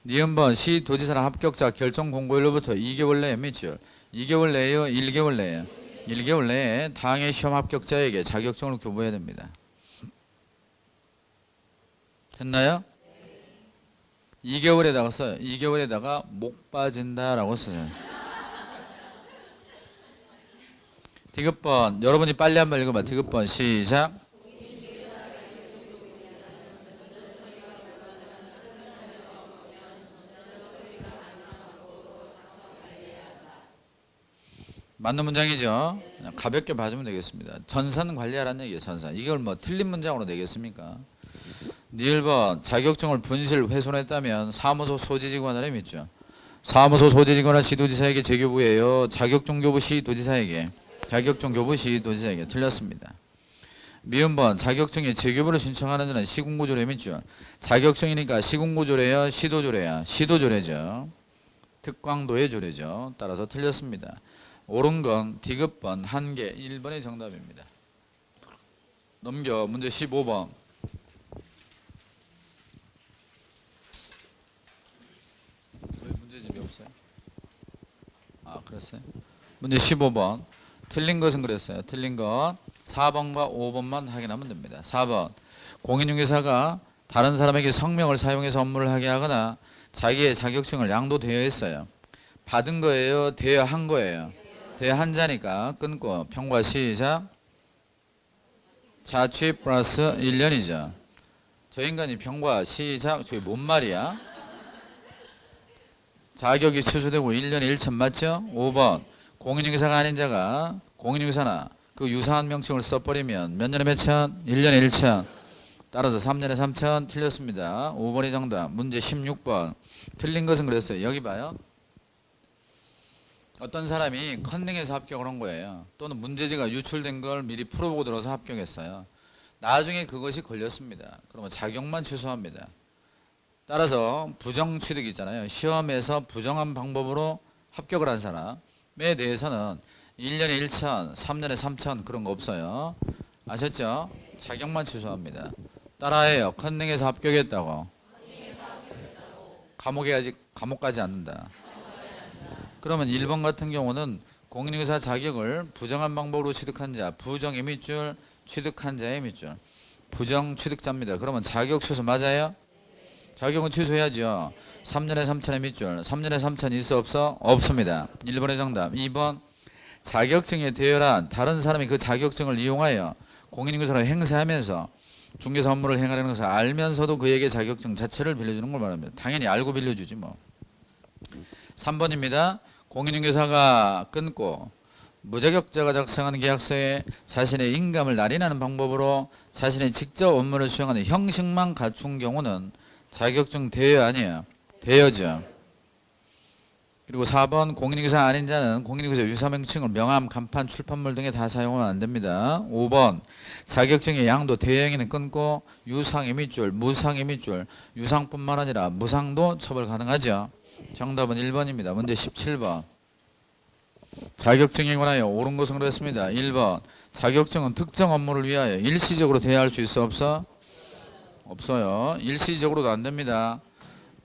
니은번 시도지사나 합격자 결정 공고일로부터 2개월 내에 믿죠. 2개월 내에요 1개월 내에요 1개월 내에 당해 시험 합격자에게 자격증을 교부해야 됩니다. 됐나요? 2개월에다가 써요. 2개월에다가 목 빠진다라고 써요. 디귿번 여러분이 빨리 한번 읽어봐. 디귿번 시작. 맞는 문장이죠. 그냥 가볍게 봐주면 되겠습니다. 전산 관리하라는 얘기예요. 전산. 이걸 뭐 틀린 문장으로 내겠습니까? 니을번 자격증을 분실 훼손했다면 사무소 소지직원을 믿죠. 사무소 소지직원은 시도지사에게 재교부해요. 자격증 교부 시도지사에게. 자격증 교부 시도지사에게. 틀렸습니다. 미음번 자격증에 재교부를 신청하는 자는 시군구조례 믿죠. 자격증이니까 시군구조례요 시도조례야. 시도조례죠. 특광도의 조례죠. 따라서 틀렸습니다. 옳은 건 디귿번 1개 1번이 정답입니다. 넘겨 문제 15번. 왜 문제집이 없어요? 아, 그랬어요? 문제 15번. 틀린 것은 그랬어요. 틀린 건 4번과 5번만 확인하면 됩니다. 4번. 공인중개사가 다른 사람에게 성명을 사용해서 업무를 하게 하거나 자기의 자격증을 양도되어 있어요. 받은 거예요? 되어 한 거예요? 되어 한 자니까 끊고 평가 시작. 자취 플러스 1년이죠. 저 인간이 평가 시작. 저게 뭔 말이야? 자격이 취소되고 1년에 1천 맞죠? 5번. 공인중개사가 아닌 자가 공인중개사나 그 유사한 명칭을 써버리면 몇 년에 몇 천? 1년에 1천. 따라서 3년에 3천 틀렸습니다. 5번이 정답. 문제 16번. 틀린 것은 그랬어요. 여기 봐요. 어떤 사람이 컨닝해서 합격을 한 거예요. 또는 문제지가 유출된 걸 미리 풀어보고 들어서 합격했어요. 나중에 그것이 걸렸습니다. 그러면 자격만 취소합니다. 따라서 부정취득 있잖아요. 시험에서 부정한 방법으로 합격을 한 사람에 대해서는 1년에 1천, 3년에 3천 그런 거 없어요. 아셨죠? 자격만 취소합니다. 따라해요. 컨닝해서 합격했다고. 감옥 가지 않는다. 그러면 1번 같은 경우는 공인중개사 자격을 부정한 방법으로 취득한 자, 부정의 밑줄, 취득한 자의 밑줄. 부정 취득자입니다. 그러면 자격 취소 맞아요? 자격은 취소해야죠. 3년에 3천의 밑줄. 3년에 3천 있어 없어? 없습니다. 1번의 정답. 2번. 자격증에 대여한 다른 사람이 그 자격증을 이용하여 공인중개사로 행세하면서 중개사 업무를 행하려는 것을 알면서도 그에게 자격증 자체를 빌려주는 걸 말합니다. 당연히 알고 빌려주지 뭐. 3번입니다. 공인중개사가 끊고 무자격자가 작성하는 계약서에 자신의 인감을 날인하는 방법으로 자신의 직접 업무를 수행하는 형식만 갖춘 경우는 자격증 대여 아니에요. 대여죠. 그리고 4번 공인중개사 아닌 자는 공인중개사 유사명칭을 명함, 간판, 출판물 등에 다 사용하면 안 됩니다. 5번 자격증의 양도 대여행위는 끊고 유상의 밑줄, 무상의 밑줄, 유상뿐만 아니라 무상도 처벌 가능하죠. 정답은 1번입니다. 문제 17번. 자격증에 관하여 옳은 것은 그렇습니다. 1번 자격증은 특정 업무를 위하여 일시적으로 대여할 수 있어 없어? 없어요. 일시적으로도 안 됩니다.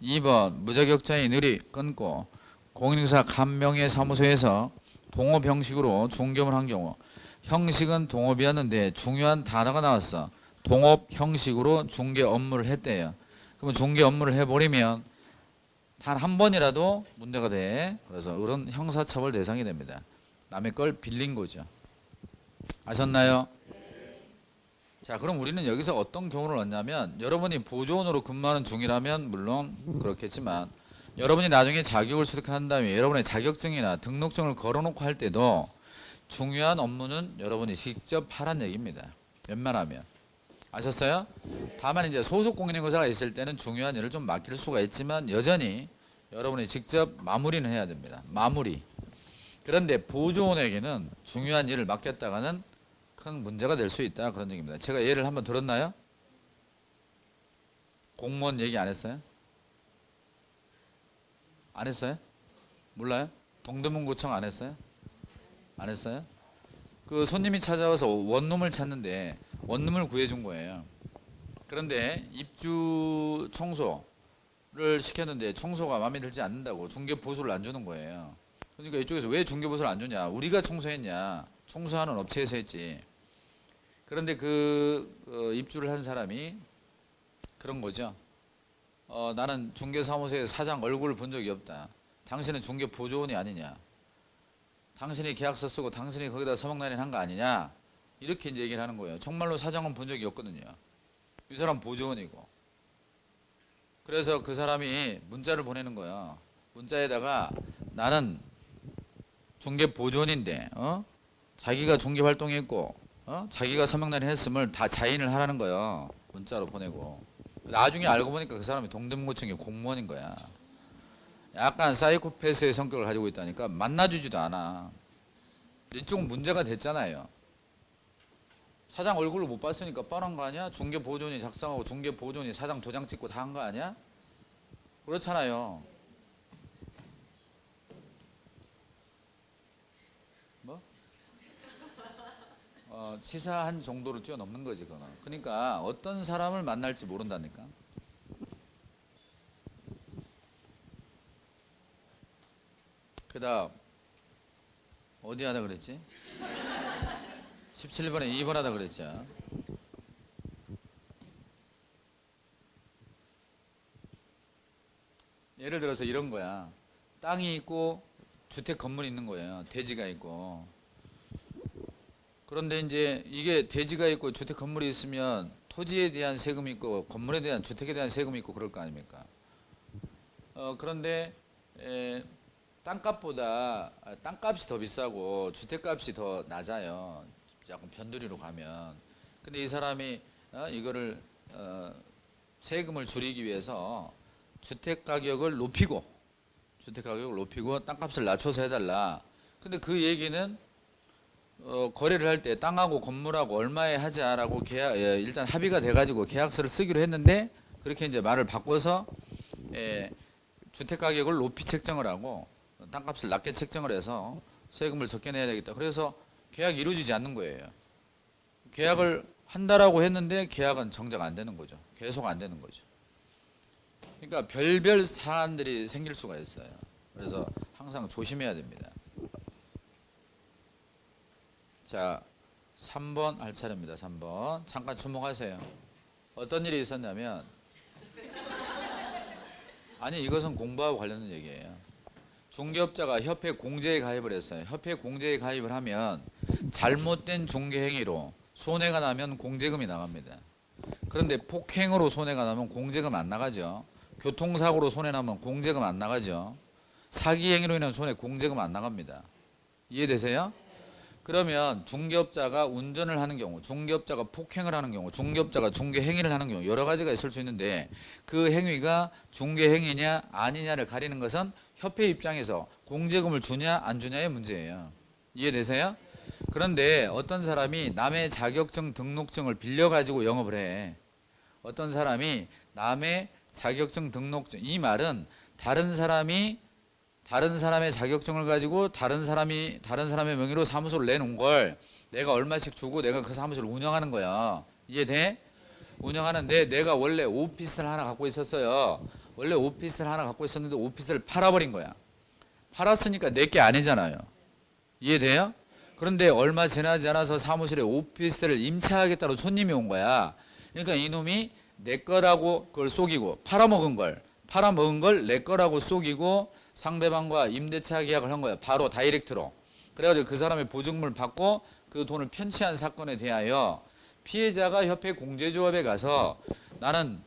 2번 무자격자의 늘이 끊고 공인중개사 간명의 사무소에서 동업 형식으로 중개업을 한 경우 형식은 동업이었는데 중요한 단어가 나왔어. 동업 형식으로 중개 업무를 했대요. 그러면 중개 업무를 해버리면 단 한 번이라도 문제가 돼. 그래서 그런 형사처벌 대상이 됩니다. 남의 걸 빌린 거죠. 아셨나요? 자, 그럼 우리는 여기서 어떤 교훈을 얻냐면 여러분이 보조원으로 근무하는 중이라면 물론 그렇겠지만 여러분이 나중에 자격을 취득한 다음에 여러분의 자격증이나 등록증을 걸어놓고 할 때도 중요한 업무는 여러분이 직접 하란 얘기입니다. 웬만하면. 아셨어요? 다만 이제 소속 공인중개사가 있을 때는 중요한 일을 좀 맡길 수가 있지만 여전히 여러분이 직접 마무리는 해야 됩니다. 마무리. 그런데 보조원에게는 중요한 일을 맡겼다가는 큰 문제가 될 수 있다. 그런 얘기입니다. 제가 예를 한번 들었나요? 공무원 얘기 안 했어요? 안 했어요? 몰라요? 동대문구청 안 했어요? 안 했어요? 그 손님이 찾아와서 원룸을 찾는데 원룸을 구해준 거예요. 그런데 입주 청소를 시켰는데 청소가 마음에 들지 않는다고 중개 보수를 안 주는 거예요. 그러니까 이쪽에서 왜 중개 보수를 안 주냐? 우리가 청소했냐? 청소하는 업체에서 했지. 그런데 입주를 한 사람이 그런 거죠. 나는 중개사무소의 사장 얼굴을 본 적이 없다. 당신은 중개 보조원이 아니냐? 당신이 계약서 쓰고 당신이 거기다 서명날인 한 거 아니냐? 이렇게 이제 얘기를 하는 거예요. 정말로 사장은 본 적이 없거든요. 이 사람 보조원이고. 그래서 그 사람이 문자를 보내는 거예요. 문자에다가 나는 중개 보조원인데 자기가 중개 활동했고 자기가 서명날인 했음을 다 자인을 하라는 거예요. 문자로 보내고. 나중에 알고 보니까 그 사람이 동대문구청의 공무원인 거야. 약간 사이코패스의 성격을 가지고 있다니까 만나주지도 않아. 이쪽은 문제가 됐잖아요. 사장 얼굴을 못 봤으니까 뻔한 거 아니야? 중개 보조원이 작성하고 중개 보조원이 사장 도장 찍고 다 한 거 아니야? 그렇잖아요. 치사한 정도를 뛰어넘는 거지 그거는. 그러니까 어떤 사람을 만날지 모른다니까. 그다음 어디 하다 그랬지? 17번에 2번 하다 그랬죠. 예를 들어서 이런 거야. 땅이 있고 주택 건물이 있는 거예요. 대지가 있고. 그런데 이제 이게 대지가 있고 주택 건물이 있으면 토지에 대한 세금이 있고 건물에 대한 주택에 대한 세금이 있고 그럴 거 아닙니까? 그런데 땅값이 더 비싸고 주택값이 더 낮아요. 약간 변두리로 가면. 근데 이 사람이 이거를 세금을 줄이기 위해서 주택 가격을 높이고 땅값을 낮춰서 해달라. 근데 그 얘기는 거래를 할 때 땅하고 건물하고 얼마에 하자라고 일단 합의가 돼가지고 계약서를 쓰기로 했는데 그렇게 이제 말을 바꿔서 주택 가격을 높이 책정을 하고 땅값을 낮게 책정을 해서 세금을 적게 내야 되겠다. 그래서 계약이 이루어지지 않는 거예요. 계약을 한다라고 했는데 계약은 정작 안 되는 거죠. 계속 안 되는 거죠. 그러니까 별별 사안들이 생길 수가 있어요. 그래서 항상 조심해야 됩니다. 자, 3번 할 차례입니다. 3번. 잠깐 주목하세요. 어떤 일이 있었냐면 아니 이것은 공부하고 관련된 얘기예요. 중개업자가 협회 공제에 가입을 했어요. 협회 공제에 가입을 하면 잘못된 중개 행위로 손해가 나면 공제금이 나갑니다. 그런데 폭행으로 손해가 나면 공제금 안 나가죠. 교통사고로 손해나면 공제금 안 나가죠. 사기 행위로 인한 손해 공제금 안 나갑니다. 이해되세요? 그러면 중개업자가 운전을 하는 경우, 중개업자가 폭행을 하는 경우, 중개업자가 중개 행위를 하는 경우 여러 가지가 있을 수 있는데 그 행위가 중개 행위냐 아니냐를 가리는 것은 협회 입장에서 공제금을 주냐 안 주냐의 문제예요. 이해되세요? 그런데 어떤 사람이 남의 자격증 등록증을 빌려가지고 영업을 해. 어떤 사람이 남의 자격증 등록증, 이 말은 다른 사람의 자격증을 가지고 다른 사람의 명의로 사무소를 내놓은 걸 내가 얼마씩 주고 내가 그 사무소를 운영하는 거야. 이해돼? 운영하는데 내가 원래 오피스를 하나 갖고 있었어요. 원래 오피스를 하나 갖고 있었는데 오피스를 팔아버린 거야. 팔았으니까 내게 아니잖아요. 이해돼요? 그런데 얼마 지나지 않아서 사무실에 오피스를 임차하겠다고 손님이 온 거야. 그러니까 이놈이 내 거라고 그걸 속이고 팔아먹은 걸 내 거라고 속이고 상대방과 임대차 계약을 한 거야. 바로 다이렉트로. 그래가지고 그 사람의 보증금을 받고 그 돈을 편취한 사건에 대하여 피해자가 협회 공제조합에 가서 나는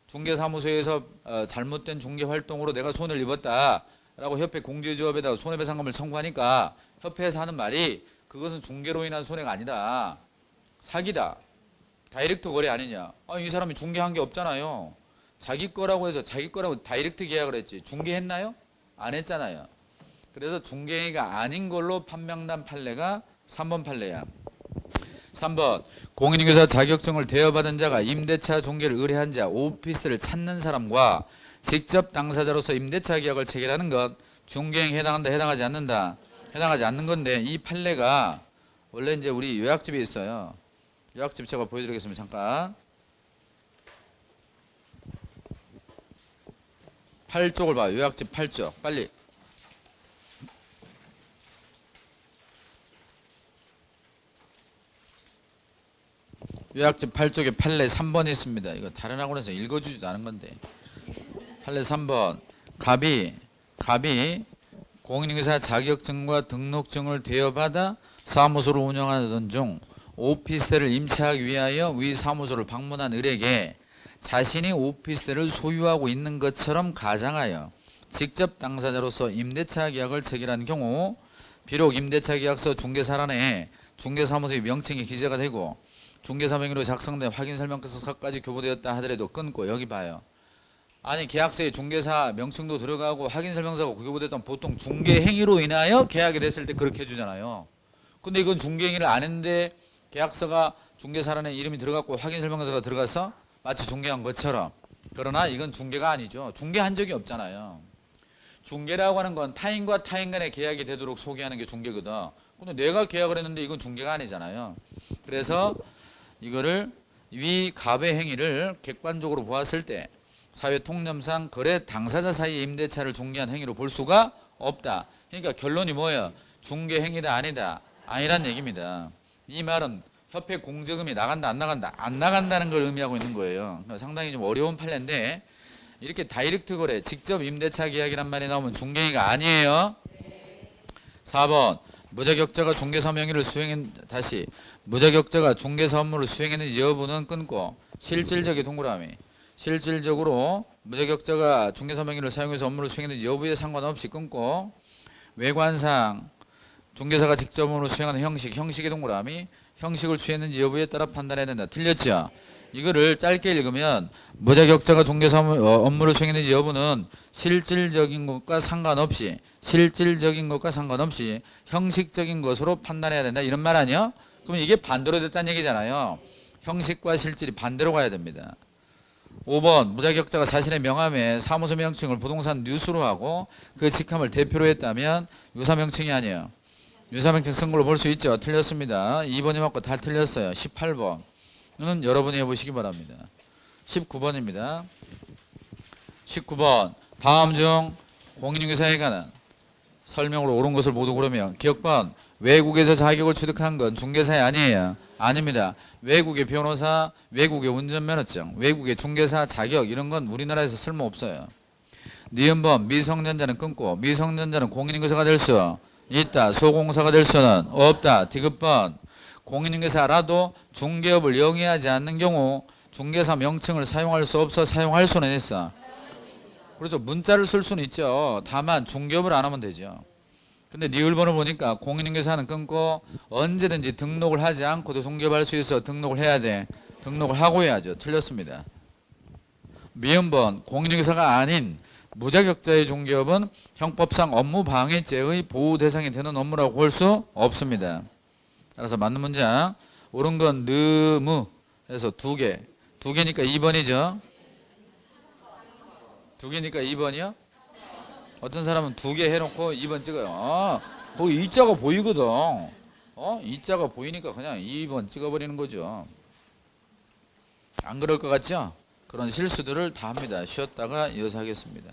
중개사무소에서 잘못된 중개활동으로 내가 손을 입었다라고 협회 공제조합에다가 손해배상금을 청구하니까 협회에서 하는 말이 그것은 중개로 인한 손해가 아니다. 사기다. 다이렉트 거래 아니냐. 이 사람이 중개한 게 없잖아요. 자기 거라고 해서 자기 거라고 다이렉트 계약을 했지. 중개했나요? 안 했잖아요. 그래서 중개가 아닌 걸로 판명난 판례가 3번 판례야. 3번 공인중개사 자격증을 대여받은 자가 임대차 중개를 의뢰한 자 오피스를 찾는 사람과 직접 당사자로서 임대차 계약을 체결하는 것 중개행위에 해당한다 해당하지 않는다. 해당하지 않는 건데 이 판례가 원래 이제 우리 요약집에 있어요. 요약집 제가 보여드리겠습니다. 잠깐. 8쪽을 봐요. 요약집 8쪽. 빨리. 요약집 8쪽에 판례 3번이 있습니다. 이거 다른 학원에서 읽어주지도 않은 건데. 판례 3번. 갑이 공인중개사 자격증과 등록증을 대여받아 사무소를 운영하던 중 오피스텔을 임차하기 위하여 위 사무소를 방문한 을에게 자신이 오피스텔을 소유하고 있는 것처럼 가장하여 직접 당사자로서 임대차 계약을 체결한 경우 비록 임대차 계약서 중개사란에 중개사무소의 명칭이 기재가 되고 중개사 명의로 작성된 확인설명서까지 교부되었다 하더라도 끊고. 여기 봐요. 아니 계약서에 중개사 명칭도 들어가고 확인설명서가 교부됐던 보통 중개행위로 인하여 계약이 됐을 때 그렇게 해주잖아요. 근데 이건 중개행위를 안 했는데 계약서가 중개사란에 이름이 들어갔고 확인설명서가 들어가서 마치 중개한 것처럼. 그러나 이건 중개가 아니죠. 중개한 적이 없잖아요. 중개라고 하는 건 타인과 타인 간의 계약이 되도록 소개하는 게 중개거든. 근데 내가 계약을 했는데 이건 중개가 아니잖아요. 그래서 그래서 이거를 위 갑의 행위를 객관적으로 보았을 때 사회 통념상 거래 당사자 사이의 임대차를 중개한 행위로 볼 수가 없다. 그러니까 결론이 뭐예요? 중개 행위다 아니다. 아니란 얘기입니다. 이 말은 협회 공제금이 나간다 안 나간다? 안 나간다는 걸 의미하고 있는 거예요. 그러니까 상당히 좀 어려운 판례인데 이렇게 다이렉트 거래, 직접 임대차 계약이란 말이 나오면 중개행위가 아니에요. 4번 무자격자가 중개사 명의를 무자격자가 중개사 업무를 수행했는지 여부는 끊고 실질적인 동그라미 실질적으로 무자격자가 중개사 명의를 사용해서 업무를 수행했는지 여부에 상관없이 끊고 외관상 중개사가 직접 업무를 수행하는 형식의 동그라미 형식을 취했는지 여부에 따라 판단해야 된다. 틀렸죠? 이거를 짧게 읽으면 무자격자가 중개사 업무를 수행했는지 여부는 실질적인 것과 상관없이 형식적인 것으로 판단해야 된다. 이런 말 아니야? 그럼 이게 반대로 됐다는 얘기잖아요. 형식과 실질이 반대로 가야 됩니다. 5번 무자격자가 자신의 명함에 사무소 명칭을 부동산 뉴스로 하고 그 직함을 대표로 했다면 유사명칭이 아니에요. 유사명칭 쓴 걸로 볼 수 있죠. 틀렸습니다. 2번이 맞고 다 틀렸어요. 18번은 여러분이 해보시기 바랍니다. 19번입니다. 19번 다음 중 공인중개사에 관한 설명으로 옳은 것을 모두 고르면 기억번 외국에서 자격을 취득한 건 중개사이 아니에요. 아닙니다. 외국의 변호사, 외국의 운전면허증, 외국의 중개사 자격 이런 건 우리나라에서 쓸모없어요. 니은번 미성년자는 끊고 미성년자는 공인중개사가 될 수 있다. 소공사가 될 수는 없다. 디귿번 공인중개사라도 중개업을 영위하지 않는 경우 중개사 명칭을 사용할 수 없어 사용할 수는 있어. 그렇죠. 문자를 쓸 수는 있죠. 다만 중개업을 안 하면 되죠. 근데 니을번을 보니까 공인중개사는 끊고 언제든지 등록을 하지 않고도 중개업할 수 있어 등록을 해야 돼. 등록을 하고 해야죠. 틀렸습니다. 미음번 공인중개사가 아닌 무자격자의 중개업은 형법상 업무방해죄의 보호 대상이 되는 업무라고 볼 수 없습니다. 따라서 맞는 문장 옳은 건 느무에서 두 개니까 2번이죠. 두 개니까 2번이요? 어떤 사람은 두 개 해놓고 2번 찍어요. 거기 이자가 보이거든. 이자가 보이니까 그냥 2번 찍어버리는 거죠. 안 그럴 것 같죠? 그런 실수들을 다 합니다. 쉬었다가 이어서 하겠습니다.